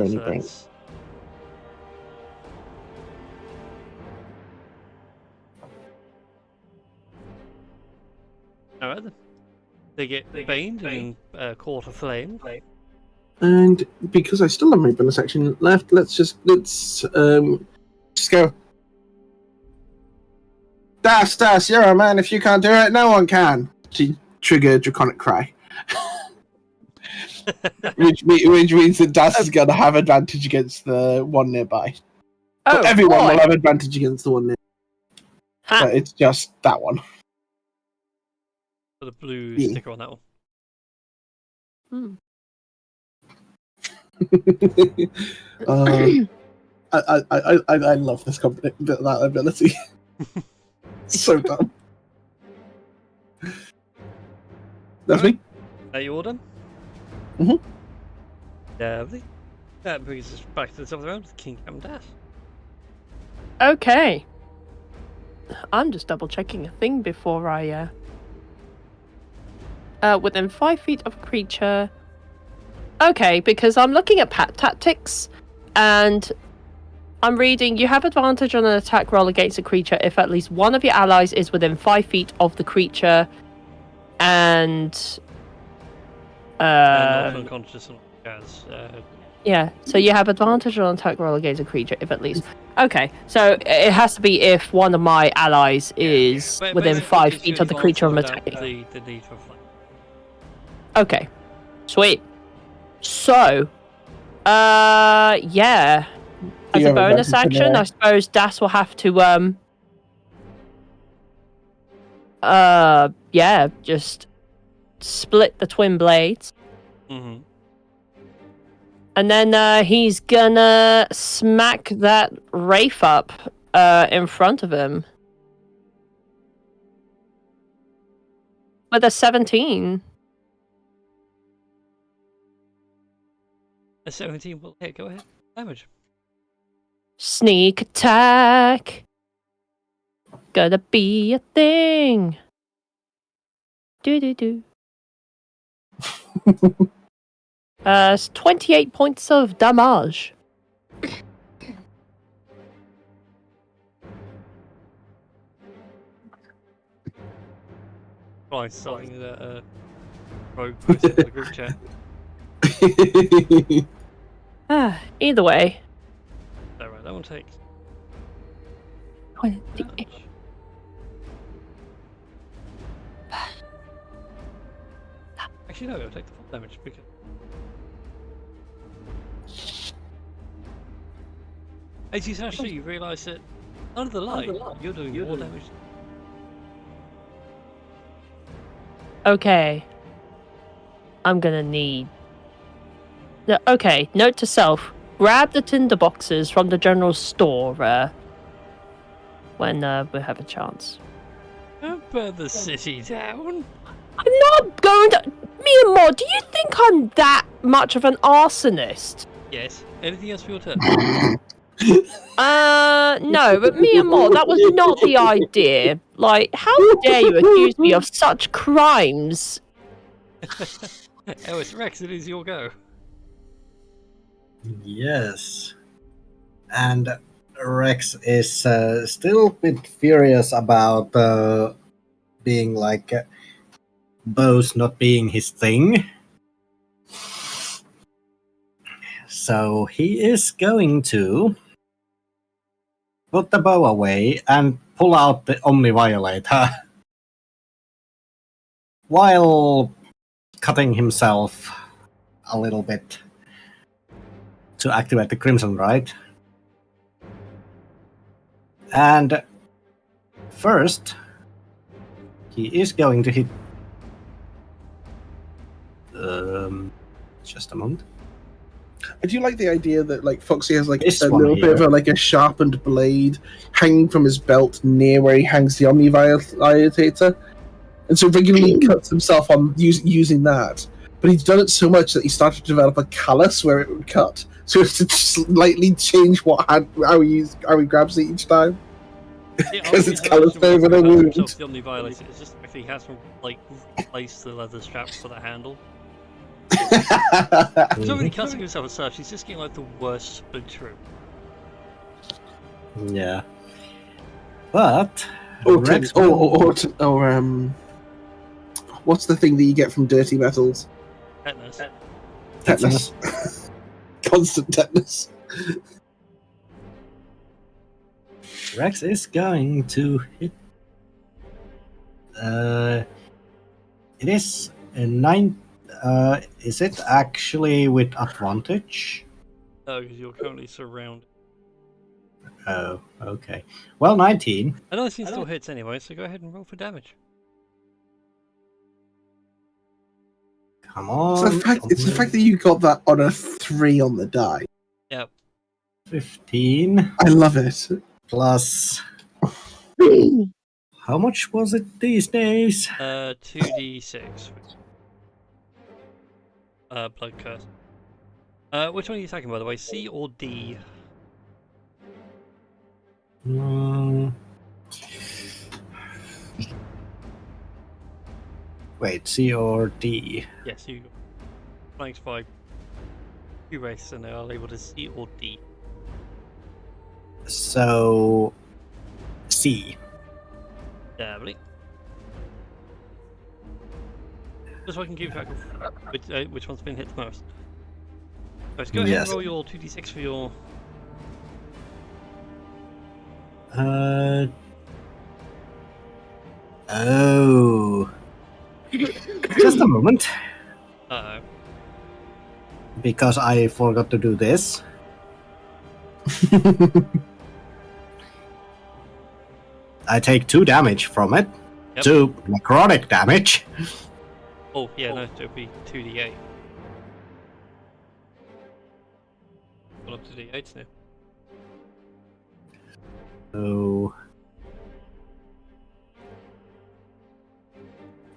Alright then. They get baned and caught aflame. And because I still have my bonus action left, let's just go. Das, you're a man. If you can't do it, no one can. She triggered Draconic Cry. which means that Das is going to have advantage against the one nearby. Oh, everyone boy. will have advantage against the one nearby. But it's just that one. Put a blue Yeah. sticker on that one. I love this that ability. So dumb. That's me. Are you all done? Mhm. Lovely. That brings us back to the top of the round with King Cam Dash. Okay. I'm just double checking a thing before I within 5 feet of a creature. Okay, because I'm looking at tactics and I'm reading you have advantage on an attack roll against a creature if at least one of your allies is within 5 feet of the creature and not unconscious as yeah, so you have advantage on attack roll against a creature if at least. Okay, so it has to be if one of my allies is within basically 5 gives feet you of the creature I'm advantage without attacking. the need for flank. Okay, sweet. So, yeah. As You a have bonus advantage action, for I suppose Das will have to yeah, just split the twin blades. Mm-hmm. And then he's gonna smack that Wraith up in front of him. With a 17. A 17 will hit. Go ahead. Damage. Sneak attack. Gonna be a thing. Do. It's 28 points of damage. Right, starting the rogue post in the group chat. Either way. Alright, that one takes 28. damage. Actually, no, it'll take the full damage because. As you actually you realise that under the light, you're doing more damage. Okay. I'm gonna need. Okay, note to self: grab the tinder boxes from the general store when we have a chance. Don't burn the city down. I'm not going to. Miyamo, do you think I'm that much of an arsonist? Yes. Anything else for your turn? No, but Miyamo, that was not the idea. Like, how dare you accuse me of such crimes? Oh, it's Rex. It is your go. Yes. And Rex is still a bit furious about being like bows not being his thing. So he is going to put the bow away and pull out the Omni Violator while cutting himself a little bit to activate the Crimson Rite. And first, he is going to hit. Just a moment. I do like the idea that like Foxy has like This a one little bit of here. a sharpened blade hanging from his belt near where he hangs the Omniviolator, and so regularly cuts himself on using that. But he's done it so much that he started to develop a callus where it would cut, so it's to slightly change how he grabs it each time. Because it's calloused over the wound. The Omniviolator. It's just if he has to like replace the leather straps for the handle. He's not really cutting himself as such. He's just getting like the worst splintering. Yeah. But What's the thing that you get from dirty metals? Tetanus. Tetanus. Constant tetanus. Rex is going to hit. It is a 9. Is it actually with advantage? No, because you're currently surrounded. Oh, okay. Well, 19. I know this thing still hits anyway, so go ahead and roll for damage. Come on. It's the fact that you got that on a 3 on the die. Yep. 15 I love it. plus. How much was it these days? 2d6. Blood curse. Which one are you attacking, by the way? C or D? Wait, C or D? Yes, you got flanked by 2 races, and they are able to C or D. So, C. Lovely. Just so I can keep track of which one's been hit the most. Let's go ahead and roll your 2d6 for your. Oh. Just a moment. Uh-oh. Because I forgot to do this. I take 2 damage from it. Yep. 2 necrotic damage. Oh, yeah, no, it would be 2d8. Well, up to d8s now. So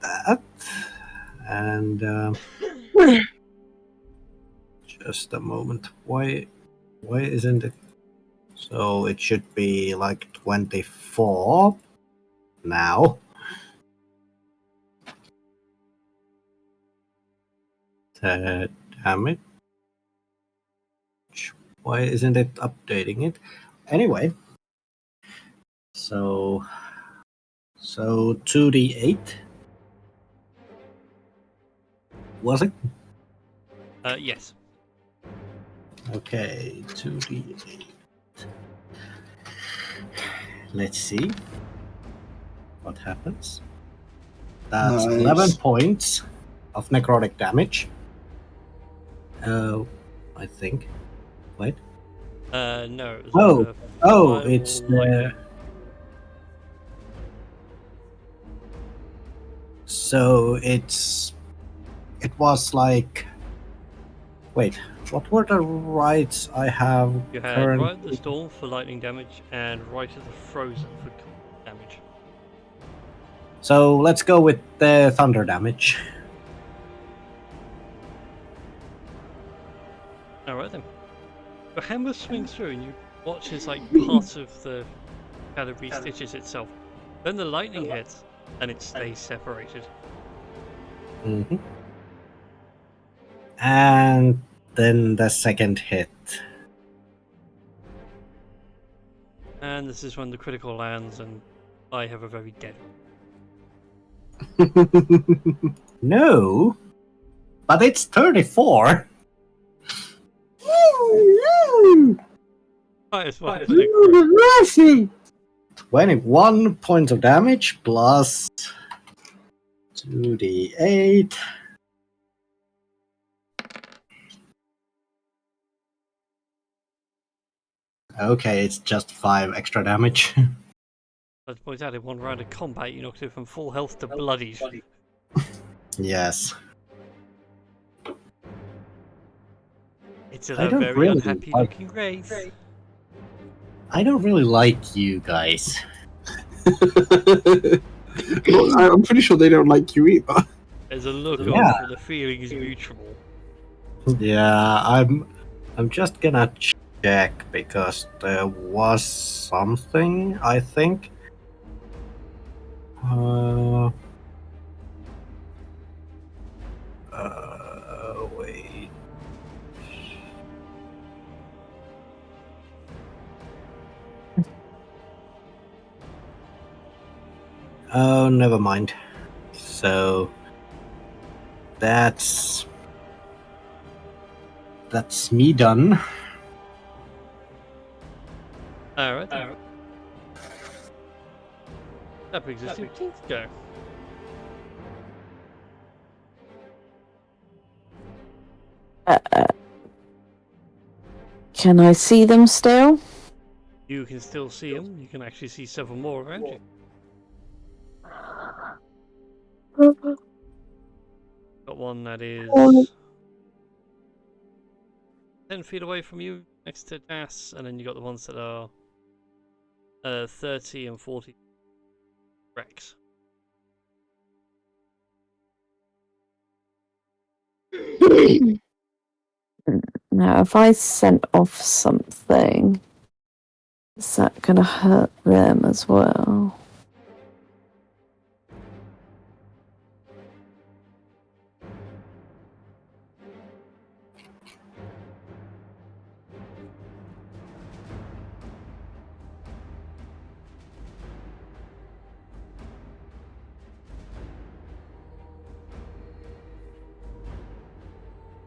that and just a moment. Why isn't it? So it should be like 24 now. Damn it. Why isn't it updating it? Anyway. So 2d8. Was it? Yes. Okay, 2d8. Let's see what happens. That's Nice. 11 points of necrotic damage. I think. Wait. No. It was It's the. So it was like. Wait, what were the rights I have? You had currently? right at the storm for lightning damage and right at the frozen for cold damage. So let's go with the thunder damage. Alright then. The hammer swings through and you watch as like part of the shadow re-stitches itself. Then the lightning hits and it stays separated. Mm-hmm. And then the second hit. And this is when the critical lands and I have a very dead. No, but it's 34. Right, it's fine. 21 points of damage plus 2d8. Okay, it's just 5 extra damage. Let's point out in one round of combat you knocked it from full health to bloodied. Yes. It's a I don't very really unhappy like- looking wraith. I don't really like you guys. Well, I'm pretty sure they don't like you either. There's a look Yeah. off, and the feeling is mutual. Yeah, I'm just gonna check because there was something, I think. Wait. Oh, never mind. So that's me done. Alright. That brings us to Tink's go. Can I see them still? You can still see them. You can actually see several more around you. Got one that is 10 feet away from you, next to Das, and then you got the ones that are 30 and 40 Rex. Now, if I sent off something, is that going to hurt them as well?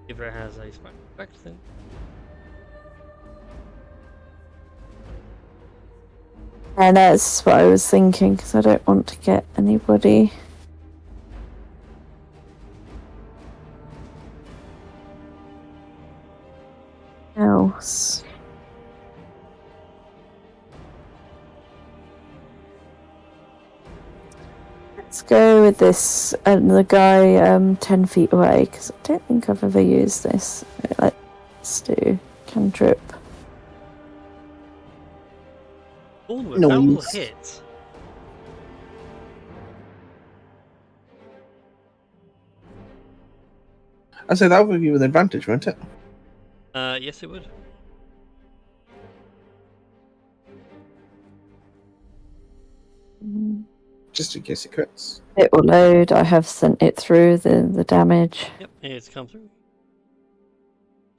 If it has a smack effect, then And that's what I was thinking, because I don't want to get anybody. Else. Let's go with this, and the guy 10 feet away, because I don't think I've ever used this. Let's do cantrip. Bournemouth, that will Noise. hit. I say that would give you an advantage, won't it? Yes, it would. Just in case it crits. It will load. I have sent it through the damage. Yep, it's come through.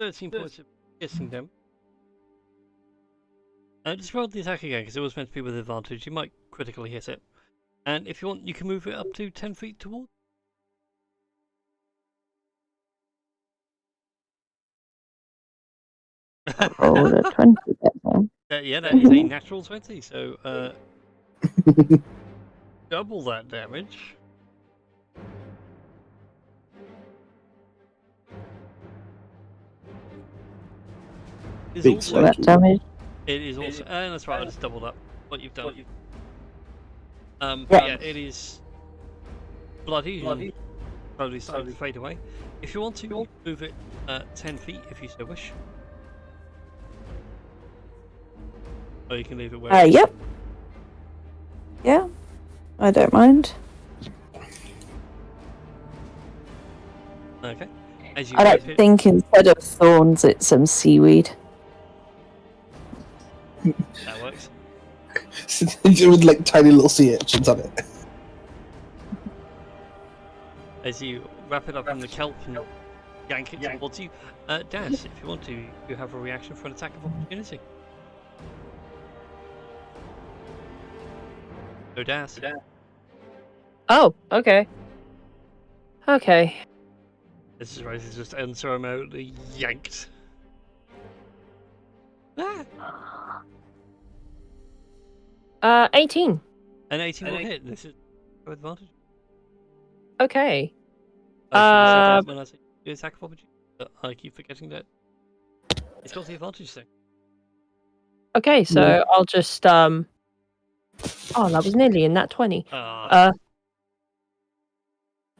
13 points of piercing damage. Just roll the attack again, because it was meant to be with advantage. You might critically hit it. And if you want, you can move it up to 10 feet toward. Rolled a 20 there. Yeah, that is a natural 20, so double that damage. Is Big also, That damage. it is also, and that's right, I just doubled up what you've done. Yeah. Yeah, it is bloody and slowly starting to fade away. If you want to, move it 10 feet if you so wish. Or you can leave it where it is. Yep. Yeah, I don't mind. Okay. As you I move like it, think instead of thorns, it's some seaweed. that works. With like tiny little sea urchins on it. As you wrap it up in the kelp and yank it towards you, Dash, if you want to, you have a reaction for an attack of opportunity. So Dash. Oh, okay. Okay. This is right, it's just unceremoniously yanked. Ah! 18. An 18 will hit. This is no advantage. Okay. When I say do attack of opportunity, I keep forgetting that it's got the advantage thing. Okay, so I'll just Oh, that was nearly in that 20. Ah,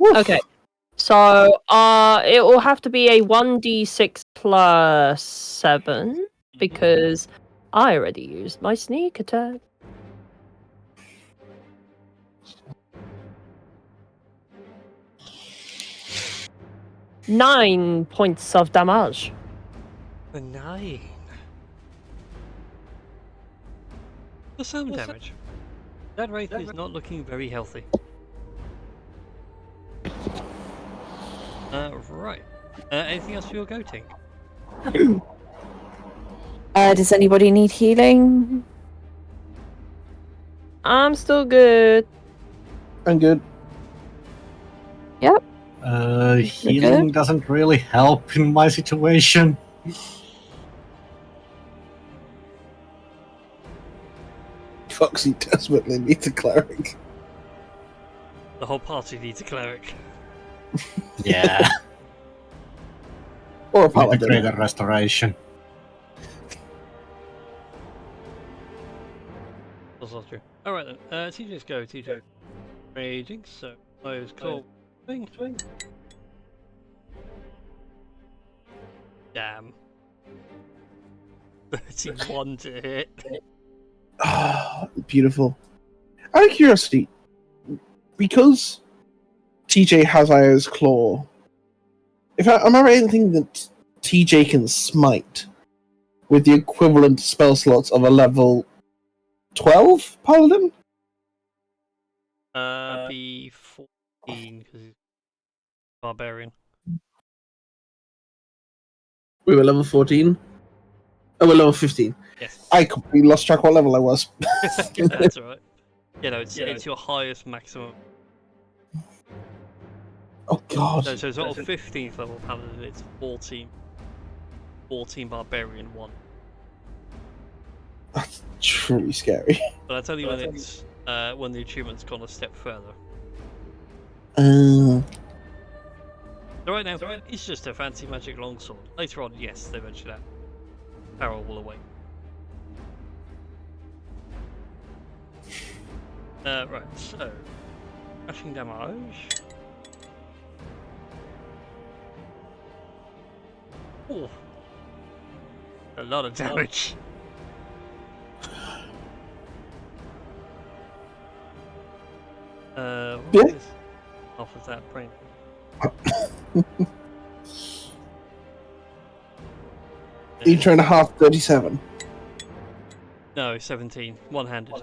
Okay. So, it will have to be a 1d6 plus 7 because I already used my sneak attack. Nine points of damage. For 9. For some damage. That wraith is not looking very healthy. Right. Anything else for your go, Tink? Does anybody need healing? I'm still good. I'm good. Yep. Healing doesn't really help in my situation. Foxy desperately needs a cleric. The whole party needs a cleric. Yeah. Or a With the paladin. greater restoration. That's not true. Alright then, TJ's go, TJ. Raging, so Mo's claw. Swing. Damn. 31 to hit. Ah, beautiful. Out of curiosity, because TJ has Aya's claw, am I right in thinking that TJ can smite with the equivalent spell slots of a level 12 paladin? Be 14 because he's barbarian. We were level 14. Oh, we're level 15. Yes. I completely lost track what level I was. That's alright. You know, it's your highest maximum. Oh god. So it's not a 15th level paladin, it's 14. 14 barbarian 1. That's truly scary. But I tell you when it's when the achievement's gone a step further. Uh, So right now, it's just a fancy magic longsword. Later on, yes, they mention that. Peril will await. Right, so crashing damage. Oh, a lot of damage. What Yeah. is half of that brain? Are you trying to half 37? No, 17. One-handed.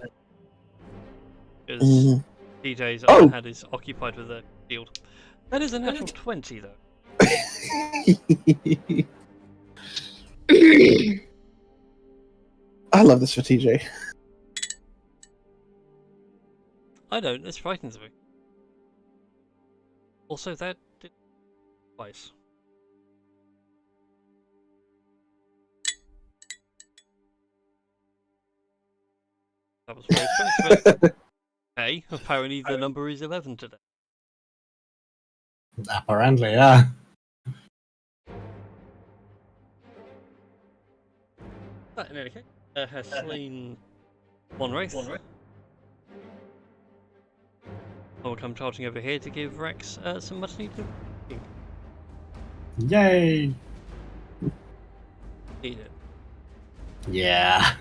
Because Mhm. DJ's Oh. other hand is occupied with a shield. That is a natural 20, though. I love this for TJ. I don't, this frightens me. Also, that did twice. That was very strange, but hey, apparently the number is 11 today. Apparently, yeah. But in any case, has slain one wraith. I will come charging over here to give Rex some much needed. Yay! Need it. Yeah.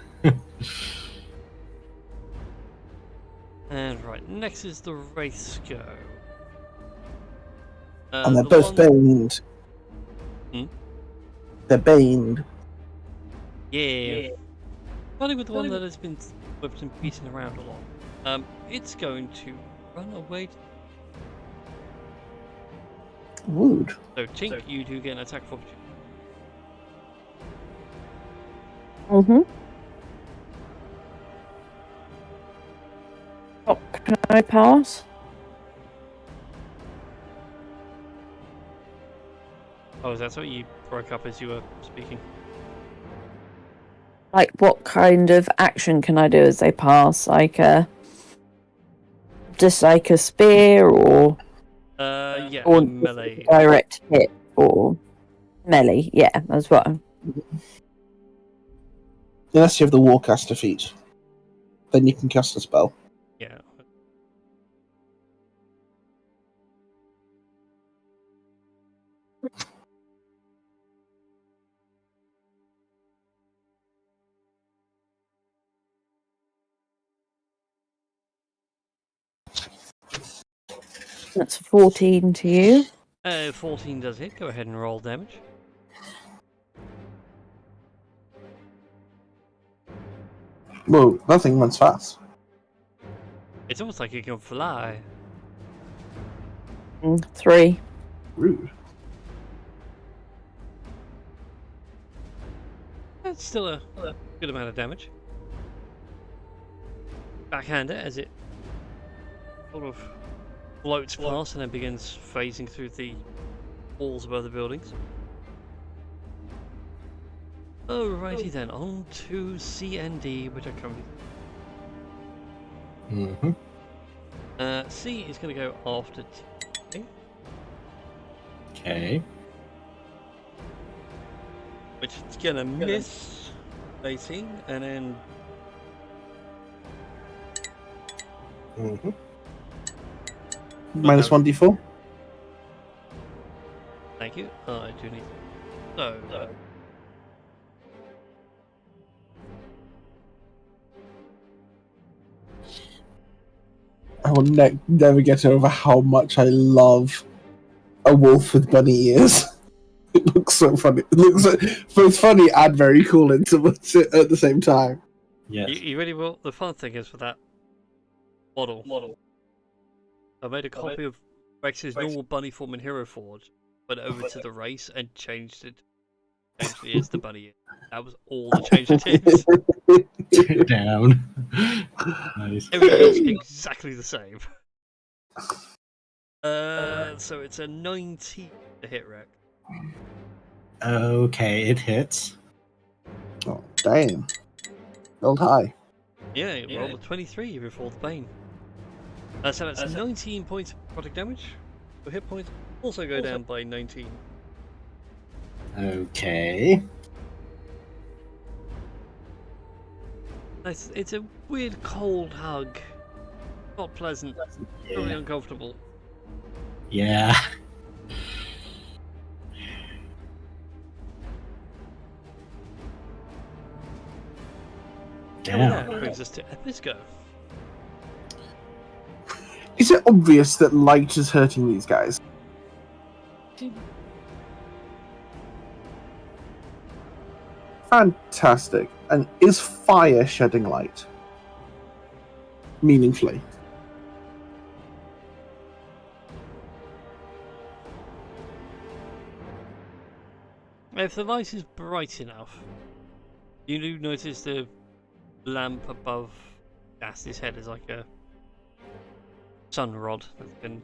And right, next is the Wraiths go. And they're the both one- baned. Hmm? They're baned. Yeah. Starting with the one that has been whipped and beaten around a lot. It's going to run away. Wood. So Tink, you do get an attack of opportunity. Mm-hmm. Oh, can I pass? Oh, is that what you broke up as you were speaking? Like, what kind of action can I do as they pass? Like just like a spear or Yeah, or melee. direct hit or melee? Yeah, that's what. Unless you have the Warcaster feat. Then you can cast a spell. Yeah. That's 14 to you. 14 does hit. Go ahead and roll damage. Whoa, that thing runs fast. It's almost like it can fly. 3. Rude. That's still a good amount of damage. Backhand it as it sort of floats past and then begins phasing through the walls above the buildings. Alrighty then, on to CND, which are currently. C is going to go after T. Okay. Which is going to miss 18, and then Minus 1d4. thank you. I do need. So. I will never get over how much I love a wolf with bunny ears. It looks so funny. It looks both funny and very cool at the same time. Yes. You really will. The fun thing is for that model. I made a copy of Rex's normal bunny form in Hero Forge, went over to the race and changed it. Actually, it's the bunny ear. That was all the change it is. Down. Nice. Everything else exactly the same. So it's a 19 to hit Rex. Okay, it hits. Oh, damn. Rolled high. Yeah, you rolled a 23 before the bane. So that's 19 points of product damage. Your hit points also go down by 19. Okay. It's a weird cold hug. Not pleasant. Really Yeah. uncomfortable. Yeah. And Damn. that brings us to Episco. Is it obvious that light is hurting these guys? Fantastic. And is fire shedding light? Meaningfully. If the light is bright enough, you do notice the lamp above Gast's head is like a sun rod that's been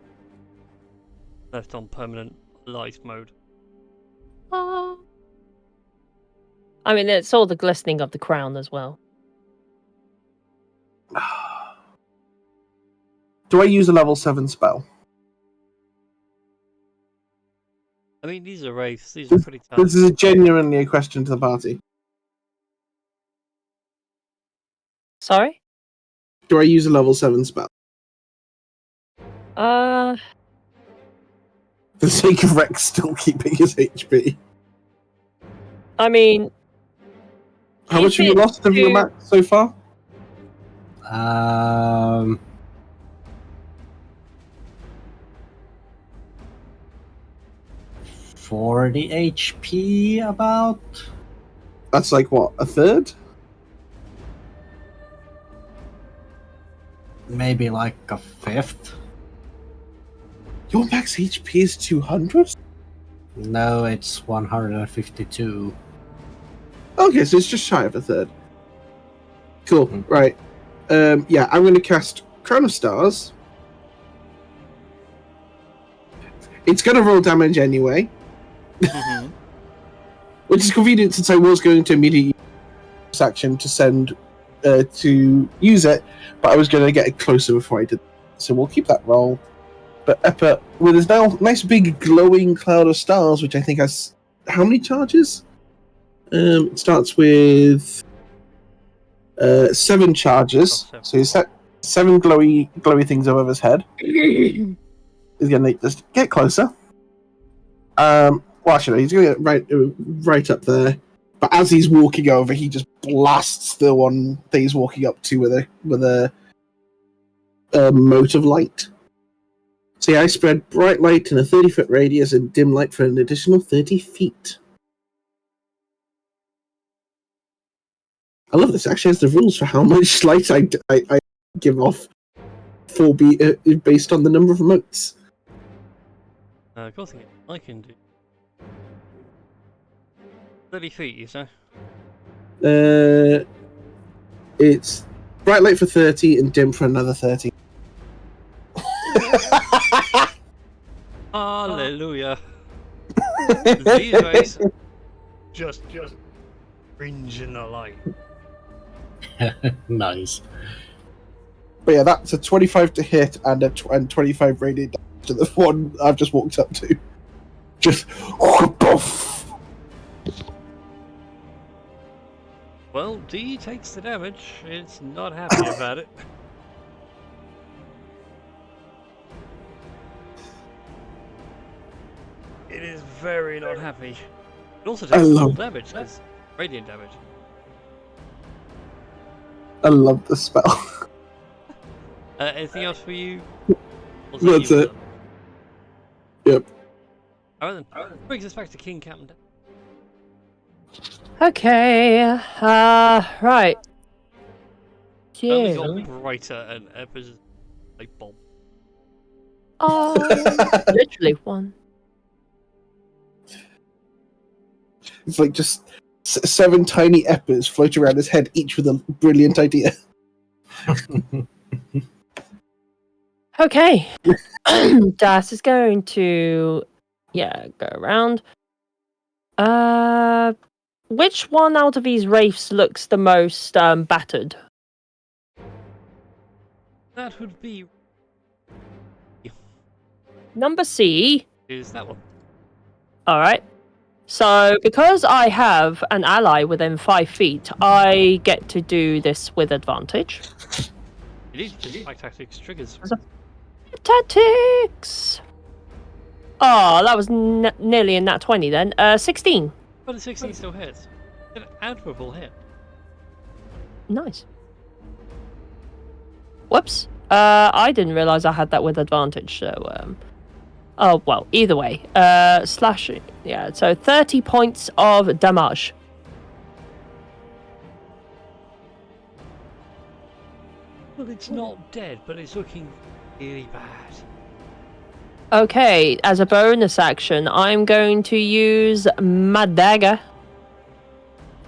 left on permanent light mode. I mean, it's all the glistening of the crown as well. Do I use a level 7 spell? I mean, these are wraiths. These are pretty tough. This is genuinely a question to the party. Sorry? Do I use a level 7 spell? Uh, For the sake of Rex still keeping his HP. I mean, How much have you lost of your max so far? 40 HP about. That's like what, a third? Maybe like a fifth. Your max HP is 200? No, it's 152. Okay, so it's just shy of a third. Cool, right. Yeah, I'm going to cast Crown of Stars. It's going to roll damage anyway. Mm-hmm. Which is convenient since I was going to immediately use this action to send to use it, but I was going to get it closer before I did. So we'll keep that roll. But Eppa, with his now nice big glowing cloud of stars, which I think has how many charges? It starts with 7 charges. Oh, 7. So he's set 7 glowy things above his head. He's going to just get closer. Well, actually, he's going to get right up there. But as he's walking over, he just blasts the one that he's walking up to with a mote of light. So yeah, I spread bright light in a 30-foot radius and dim light for an additional 30 feet. I love this. It actually has the rules for how much light I give off based on the number of motes. Of course I can do. 30 feet, you say? It's bright light for 30 and dim for another 30. Hallelujah. These days, just cringe in the light. Nice. But yeah, that's a 25 to hit and 25 radiant damage to the one I've just walked up to. Just Well, D takes the damage. It's not happy about it. It is very not happy. It also takes full damage. That's radiant damage. I love the spell. Anything else for you? That's it. Yep. Alright then. Brings us back to King Captain. Okay. Right. Only Yeah. got brighter and Epi's like bomb. Literally one. It's like just 7 tiny eppers float around his head, each with a brilliant idea. Okay. Das is going to, go around. Which one out of these wraiths looks the most battered? That would be Number C. is that one. All right. So because I have an ally within 5 feet, I get to do this with advantage. It is just like tactics triggers. Tactics. Oh, that was nearly a nat 20 then. 16. But a 16 still hits. An admirable hit. Nice. Whoops. I didn't realize I had that with advantage, so oh well, either way. Slash, yeah, so 30 points of damage. Well, it's not dead, but it's looking really bad. Okay, as a bonus action, I'm going to use my dagger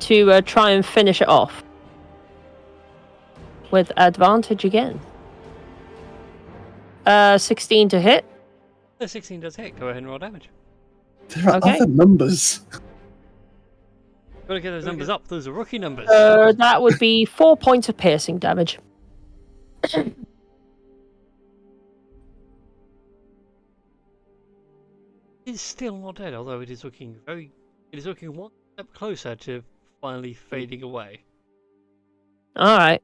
to try and finish it off. With advantage again. 16 to hit. The 16 does hit. Go ahead and roll damage. There are Okay. other numbers. Gotta get those numbers up. Those are rookie numbers. That would be 4 points of piercing damage. It's still not dead, although it is looking one step closer to finally fading away. Alright.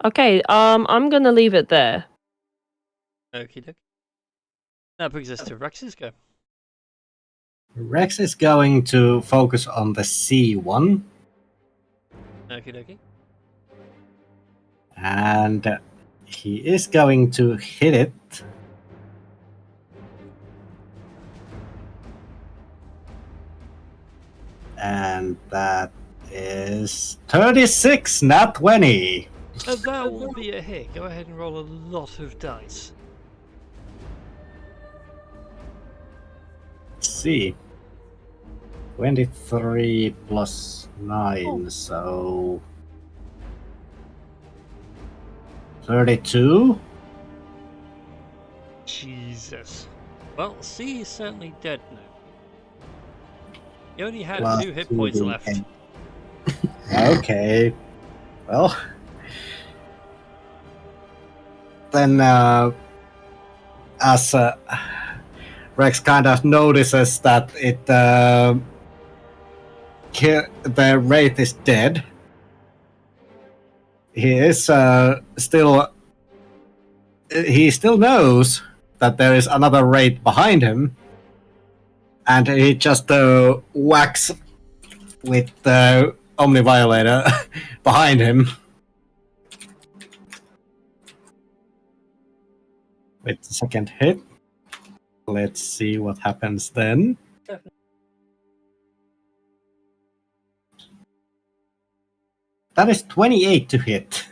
Okay, I'm gonna leave it there. Okie dokie. That brings us to Rex's go. Rex is going to focus on the C1, Okie dokie. and he is going to hit it. And that is 36, not 20. That will be a hit. Go ahead and roll a lot of dice. Let's see. 23 plus 9, so 32. Jesus. Well, C is certainly dead now. He only had Plus 2 hit points 2d8. left. Okay. Well. Then, as Rex kind of notices that the wraith is dead, he is still. He still knows that there is another raid behind him, and he just whacks with the Omni Violator behind him. With the second hit. Let's see what happens then. That is 28 to hit.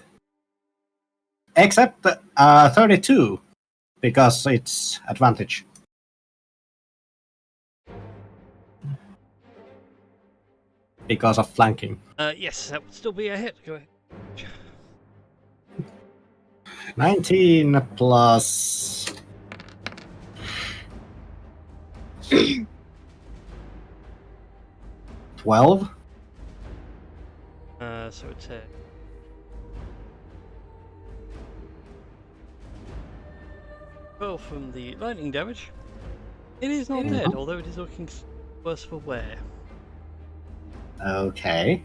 Except 32, because it's advantage. Because of flanking. Yes, that would still be a hit. Go ahead. 19 plus... 12? So it's a... Well, from the lightning damage, it is not dead, although it is looking worse for wear. Okay.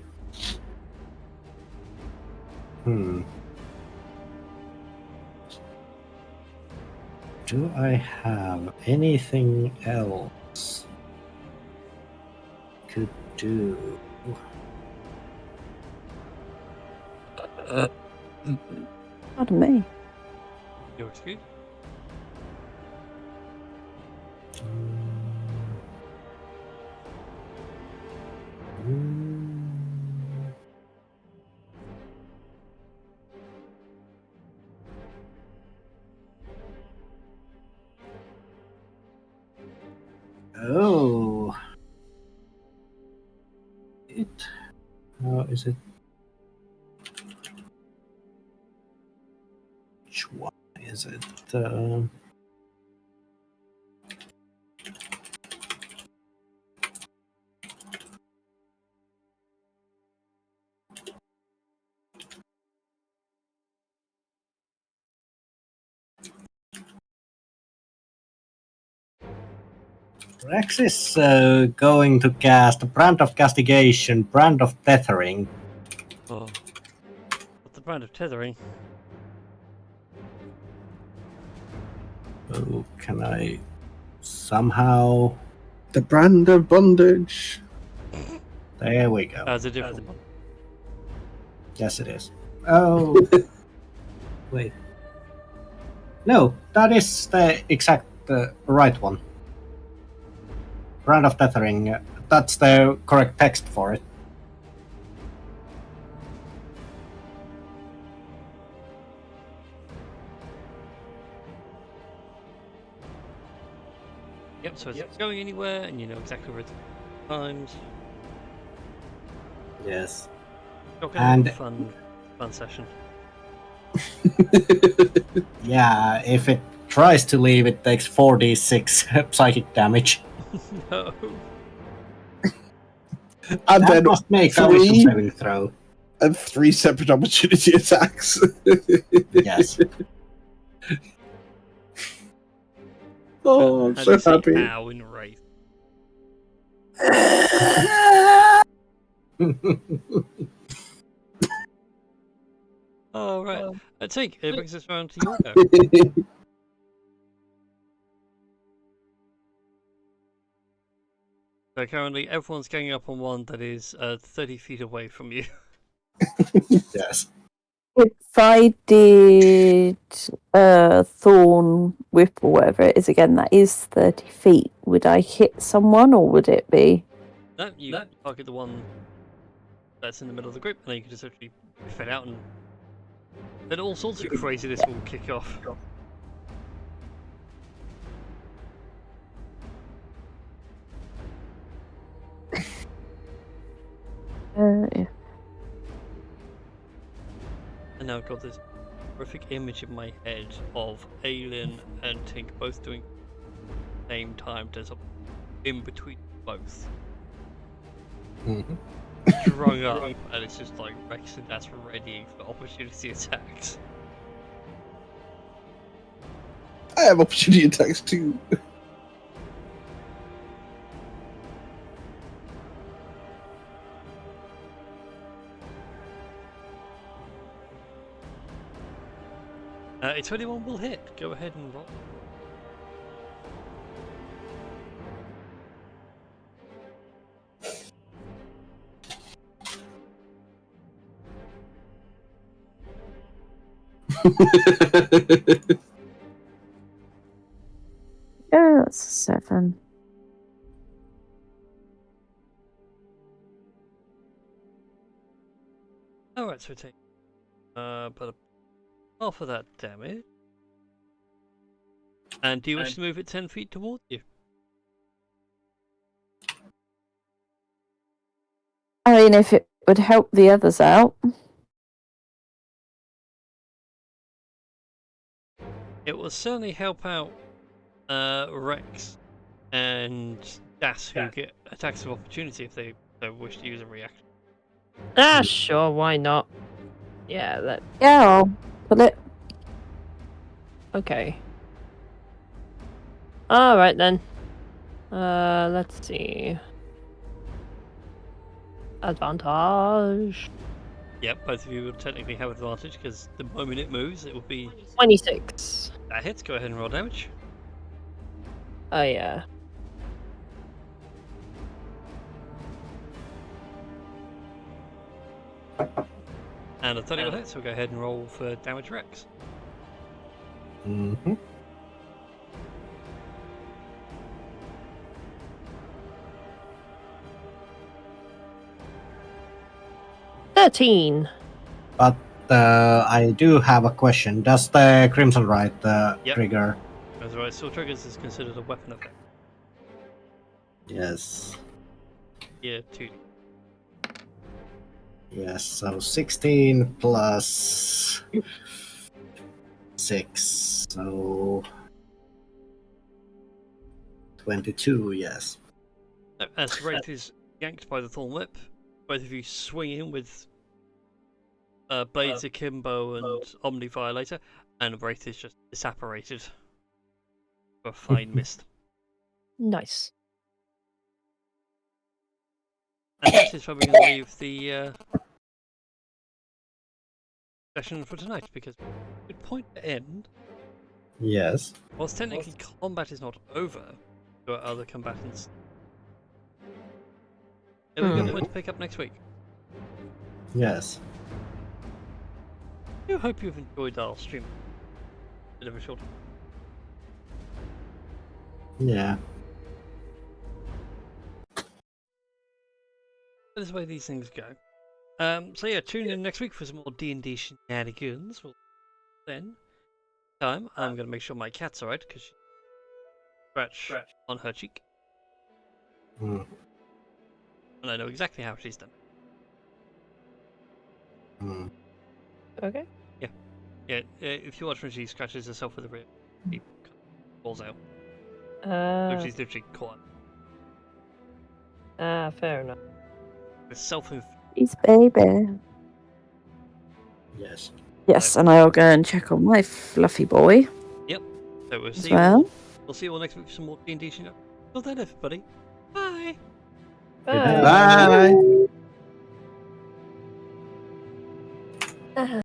Do I have anything else could do? Pardon me. Your excuse? Oh. How is it? Which one is it? Rex is going to cast Brand of Castigation, Brand of Tethering. Oh. What's the brand of tethering? Oh, can I somehow... The brand of bondage. There we go. As a different one. Yes, it is. Oh, wait. No, that is the exact right one. Brand of Tethering. That's the correct text for it. Yep, so it's going anywhere, and you know exactly where it's times. Yes. Okay, And- fun session. Yeah, if it tries to leave, it takes 4d6 psychic damage. No. And That then must make a wisdom saving throw. and 3 separate opportunity attacks. Yes. Oh, I'm How do so you say happy. ow in Wraith? Oh, right. I think it brings us around to your go. So currently everyone's going up on one that is 30 feet away from you. Yes. If I did Thorn Whip or whatever it is again, that is 30 feet. Would I hit someone or would it be? No, you target the one that's in the middle of the group, and then you can just actually fit out, and then all sorts of craziness will kick off. Yeah. And now I've got this horrific image in my head of Aelin and Tink both doing the same time. There's a in between both. Strung up, and it's just like Rex and that's readying for opportunity attacks. I have opportunity attacks too. If anyone will hit, go ahead and roll. Yeah, that's a 7. Alright, so we take but half of that damage. And do you wish to move it 10 feet towards you? I mean, if it would help the others out. It will certainly help out Rex and Das, who get attacks of opportunity if they wish to use a reaction. Ah, sure, why not? Yeah, Yeah, I'll put it. okay. Alright then. Let's see. Advantage. Yep, both of you will technically have advantage because the moment it moves, it will be 26. that hits. Go ahead and roll damage. Oh yeah. And a 30 will hit, so go ahead and roll for damage Rex. Mm-hmm. $13. But I do have a question. Does the Crimson Rite Yep. trigger? That's right, still triggers is considered a weapon effect. Yes. Yeah, 2. Yes, so 16 plus 6, so 22, yes. As Wraith is yanked by the Thorn Whip, both of you swing in with Blades Akimbo and Omni Violator, and Wraith is just disapparated for a fine mist. Nice. And that is probably going to leave the session for tonight, because good point to end. Yes. Whilst technically combat is not over, there are other combatants. It'll be a good point to pick up next week. Yes. I do hope you've enjoyed our stream. Bit of a short. Yeah. That is the way these things go. So yeah, tune in next week for some more D&D shenanigans. Well, then, I'm going to make sure my cat's alright, because she scratch on her cheek. Mm. And I know exactly how she's done. Mm. Okay. Yeah, if you watch when she scratches herself with a rib, she falls out. So she's literally caught. Fair enough. With self-inflicted. He's baby. Yes. Yes, and I'll go and check on my fluffy boy So we'll as see well. we'll see you all next week for some more D&D shenanigans. Till then, everybody. Bye! Bye. Bye.